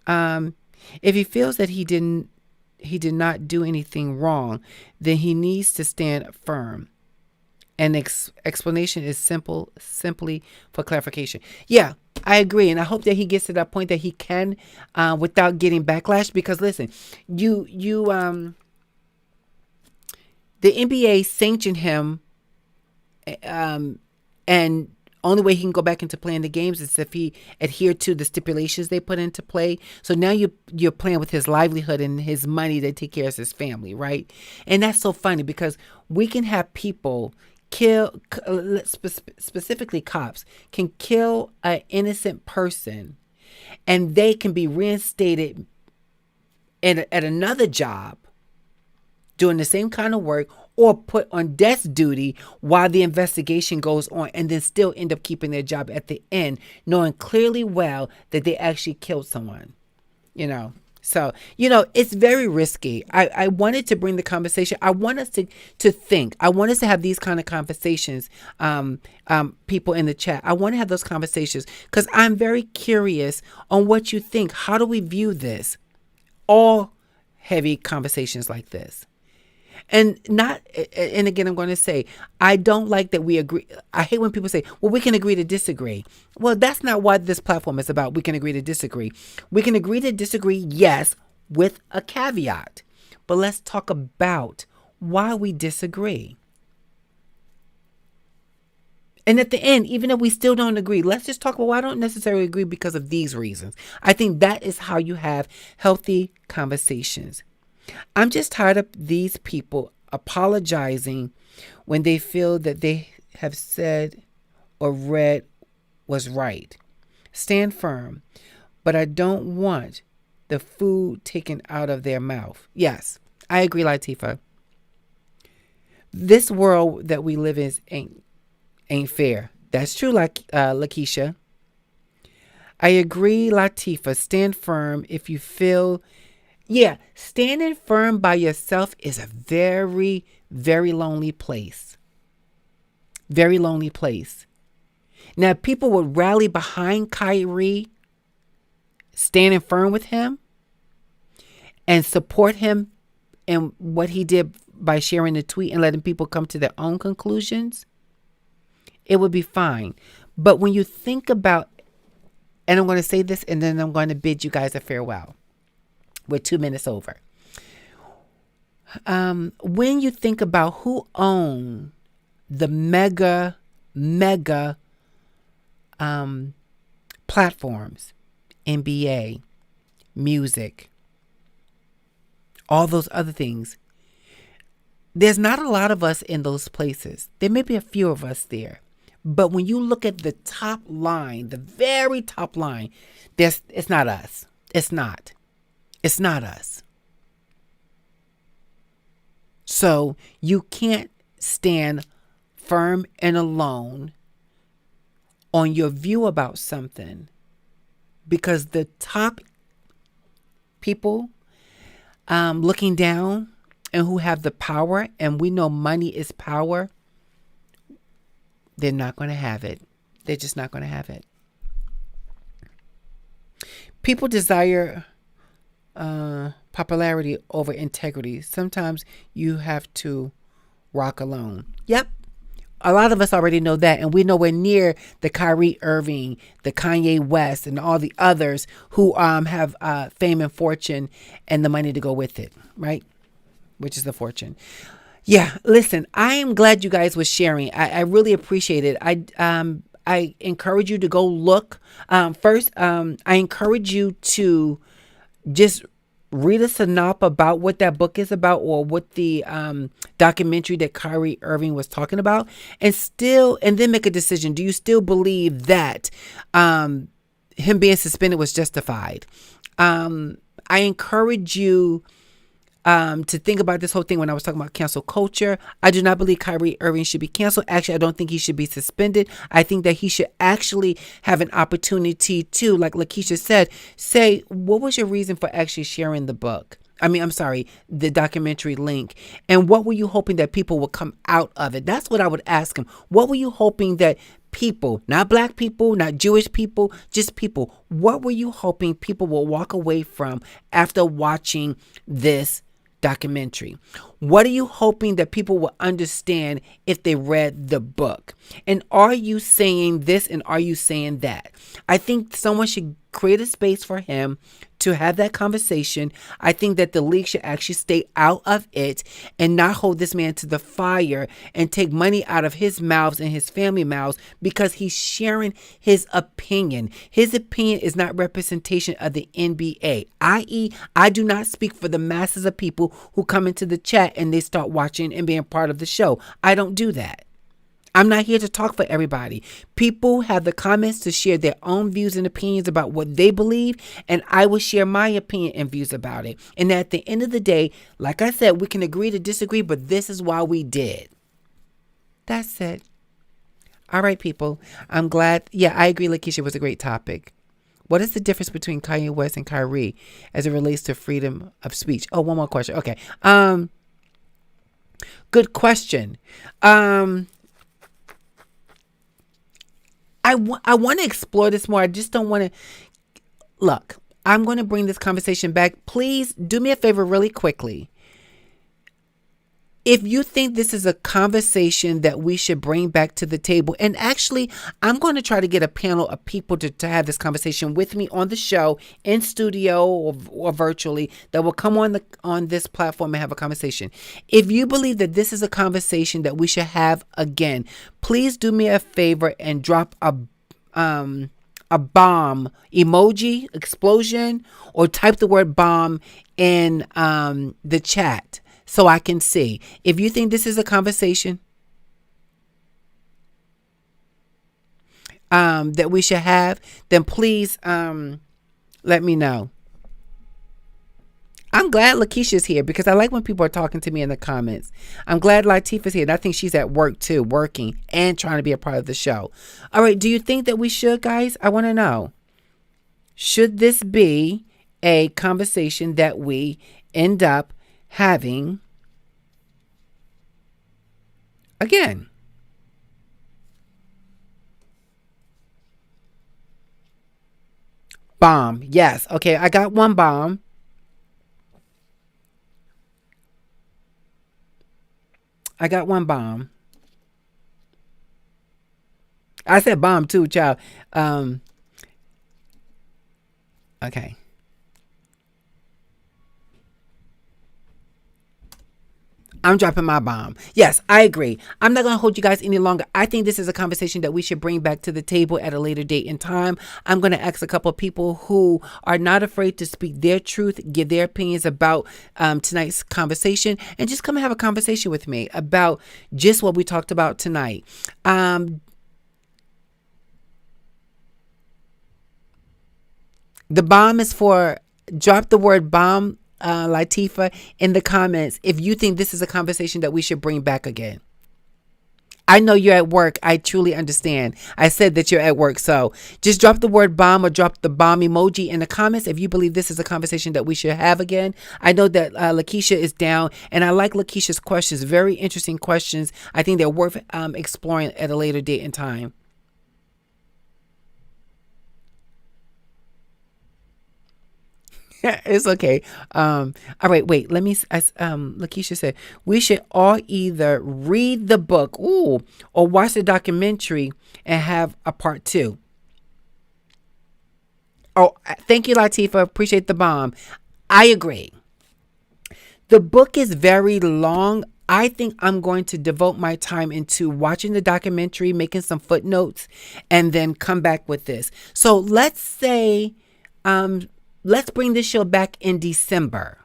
um, if he feels that he did not do anything wrong, then he needs to stand firm. And explanation is simply for clarification. Yeah, I agree, and I hope that he gets to that point that he can, without getting backlash. Because listen, the NBA sanctioned him, and only way he can go back into playing the games is if he adhered to the stipulations they put into play. So now you're playing with his livelihood and his money to take care of his family, right? And that's so funny because we can have people kill, specifically cops, can kill an innocent person and they can be reinstated at another job doing the same kind of work or put on desk duty while the investigation goes on and then still end up keeping their job at the end, knowing clearly well that they actually killed someone, you know. So, it's very risky. I wanted to bring the conversation. I want us to think. I want us to have these kind of conversations, people in the chat. I want to have those conversations because I'm very curious on what you think. How do we view this? All heavy conversations like this. And again, I'm going to say, I don't like that we agree. I hate when people say, well, we can agree to disagree. Well, that's not what this platform is about. We can agree to disagree. We can agree to disagree, yes, with a caveat. But let's talk about why we disagree. And at the end, even if we still don't agree, let's just talk about why I don't necessarily agree because of these reasons. I think that is how you have healthy conversations. I'm just tired of these people apologizing when they feel that they have said or read was right. Stand firm, but I don't want the food taken out of their mouth. Yes, I agree, Latifah. This world that we live in ain't fair. That's true, like Lakeisha. I agree, Latifah. Stand firm if you feel. Yeah, standing firm by yourself is a very, very lonely place. Very lonely place. Now, people would rally behind Kyrie, standing firm with him, and support him in what he did by sharing the tweet and letting people come to their own conclusions. It would be fine. But when you think about, and I'm going to say this and then I'm going to bid you guys a farewell. We're 2 minutes over. When you think about who owned the mega platforms, NBA, music, all those other things. There's not a lot of us in those places. There may be a few of us there. But when you look at the top line, the very top line, it's not us. It's not. It's not us. So you can't stand firm and alone on your view about something because the top people looking down and who have the power, and we know money is power, they're not going to have it. They're just not going to have it. People desire popularity over integrity. Sometimes you have to rock alone. Yep. A lot of us already know that, and we're nowhere near the Kyrie Irving, the Kanye West, and all the others who have fame and fortune and the money to go with it, right? Which is the fortune. Yeah, listen, I am glad you guys were sharing. I really appreciate it. I encourage you to go look. First, I encourage you to just read a synopsis about what that book is about, or what the documentary that Kyrie Irving was talking about, and then make a decision. Do you still believe that him being suspended was justified? I encourage you to think about this whole thing when I was talking about cancel culture. I do not believe Kyrie Irving should be canceled. Actually, I don't think he should be suspended. I think that he should actually have an opportunity to, like Lakeisha said, say, what was your reason for actually sharing the book? I'm sorry, the documentary link. And what were you hoping that people would come out of it? That's what I would ask him. What were you hoping that people, not black people, not Jewish people, just people, what were you hoping people will walk away from after watching this documentary? What are you hoping that people will understand if they read the book? And are you saying this and are you saying that? I think someone should create a space for him to have that conversation. I think that the league should actually stay out of it and not hold this man to the fire and take money out of his mouths and his family mouths because he's sharing his opinion. His opinion is not representation of the NBA, i.e., I do not speak for the masses of people who come into the chat and they start watching and being part of the show. I don't do that. I'm not here to talk for everybody. People have the comments to share their own views and opinions about what they believe, and I will share my opinion and views about it. And at the end of the day, like I said, we can agree to disagree, but this is why we did. That's it. All right, people. I'm glad. Yeah, I agree, Lakeisha, was a great topic. What is the difference between Kanye West and Kyrie as it relates to freedom of speech? Oh, one more question. Okay. Good question. I want to explore this more. I just don't want to. Look, I'm going to bring this conversation back. Please do me a favor really quickly. If you think this is a conversation that we should bring back to the table, and actually, I'm going to try to get a panel of people to have this conversation with me on the show, in studio or virtually, that will come on this platform and have a conversation. If you believe that this is a conversation that we should have again, please do me a favor and drop a bomb emoji, explosion, or type the word bomb in the chat, so I can see. If you think this is a conversation that we should have, then please let me know. I'm glad Lakeisha's here because I like when people are talking to me in the comments. I'm glad Latifah's here. And I think she's at work too, working and trying to be a part of the show. All right. Do you think that we should, guys? I want to know. Should this be a conversation that we end up having again? Bomb. Yes. Okay. I got one bomb. I got one bomb. I said bomb too, child. Okay. I'm dropping my bomb. Yes, I agree. I'm not going to hold you guys any longer. I think this is a conversation that we should bring back to the table at a later date in time. I'm going to ask a couple of people who are not afraid to speak their truth, give their opinions about tonight's conversation, and just come and have a conversation with me about just what we talked about tonight. The bomb is for drop the word bomb, Latifa, in the comments if you think this is a conversation that we should bring back again. I know you're at work. I truly understand. I said that you're at work. So just drop the word bomb or drop the bomb emoji in the comments if you believe this is a conversation that we should have again. I know that Lakeisha is down, and I like Lakeisha's questions. Very interesting questions. I think they're worth exploring at a later date and time. It's okay. All right, wait. Let me. As Lakeisha said, we should all either read the book, or watch the documentary and have a part two. Oh, thank you, Latifa. Appreciate the bomb. I agree. The book is very long. I think I'm going to devote my time into watching the documentary, making some footnotes, and then come back with this. So let's say, let's bring this show back in December.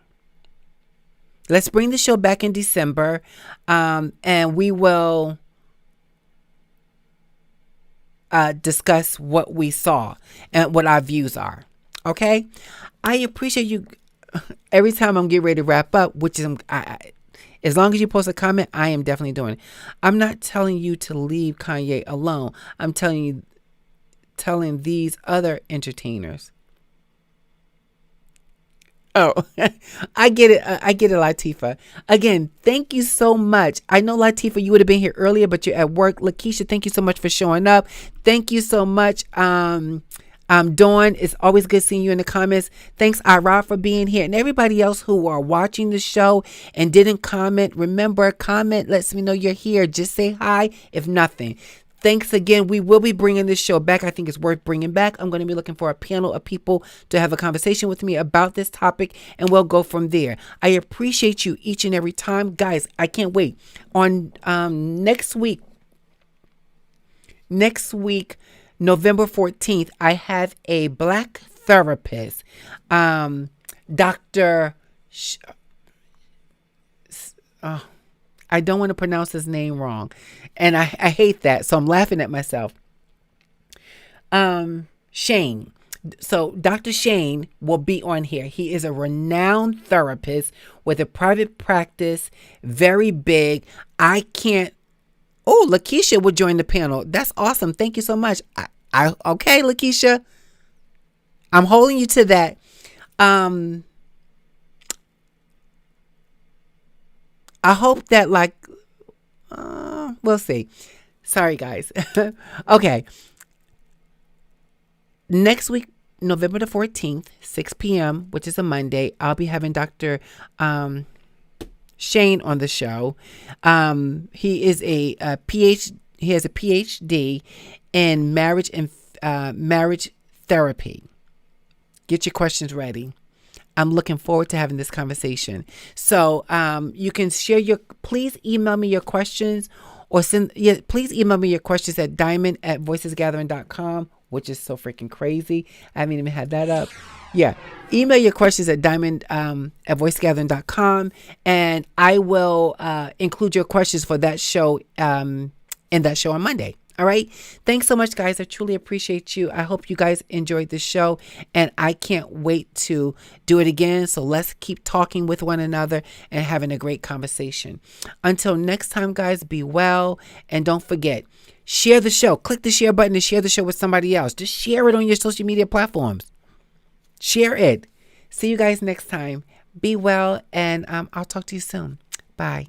Let's bring the show back in December, and we will discuss what we saw and what our views are. Okay? I appreciate you. Every time I'm getting ready to wrap up, which is, as long as you post a comment, I am definitely doing it. I'm not telling you to leave Kanye alone. I'm telling these other entertainers. Oh, I get it. I get it, Latifa. Again, thank you so much. I know, Latifa, you would have been here earlier, but you're at work. Lakeisha, thank you so much for showing up. Thank you so much. Dawn, it's always good seeing you in the comments. Thanks, Ira, for being here. And everybody else who are watching the show and didn't comment, remember, comment lets me know you're here. Just say hi, if nothing. Thanks again. We will be bringing this show back. I think it's worth bringing back. I'm going to be looking for a panel of people to have a conversation with me about this topic, and we'll go from there. I appreciate you each and every time. Guys, I can't wait. On next week, November 14th, I have a Black therapist, Dr. I don't want to pronounce his name wrong, and I hate that, so I'm laughing at myself. Shane. So Dr. Shane will be on here. He is a renowned therapist with a private practice, very big. I can't. Oh, Lakeisha will join the panel. That's awesome. Thank you so much. Okay, Lakeisha. I'm holding you to that. I hope that we'll see. Sorry, guys. Okay. Next week, November the 14th, 6 p.m., which is a Monday, I'll be having Dr. Shane on the show. He is a PhD. He has a PhD in marriage and marriage therapy. Get your questions ready. I'm looking forward to having this conversation. So you can please email me your questions or please email me your questions at diamond@voicesgathering.com, which is so freaking crazy. I haven't even had that up. Yeah. Email your questions at diamond@voicegathering.com, and I will include your questions for that show in that show on Monday. All right. Thanks so much, guys. I truly appreciate you. I hope you guys enjoyed the show, and I can't wait to do it again. So let's keep talking with one another and having a great conversation. Until next time, guys, be well. And don't forget, share the show. Click the share button and share the show with somebody else. Just share it on your social media platforms. Share it. See you guys next time. Be well, and I'll talk to you soon. Bye.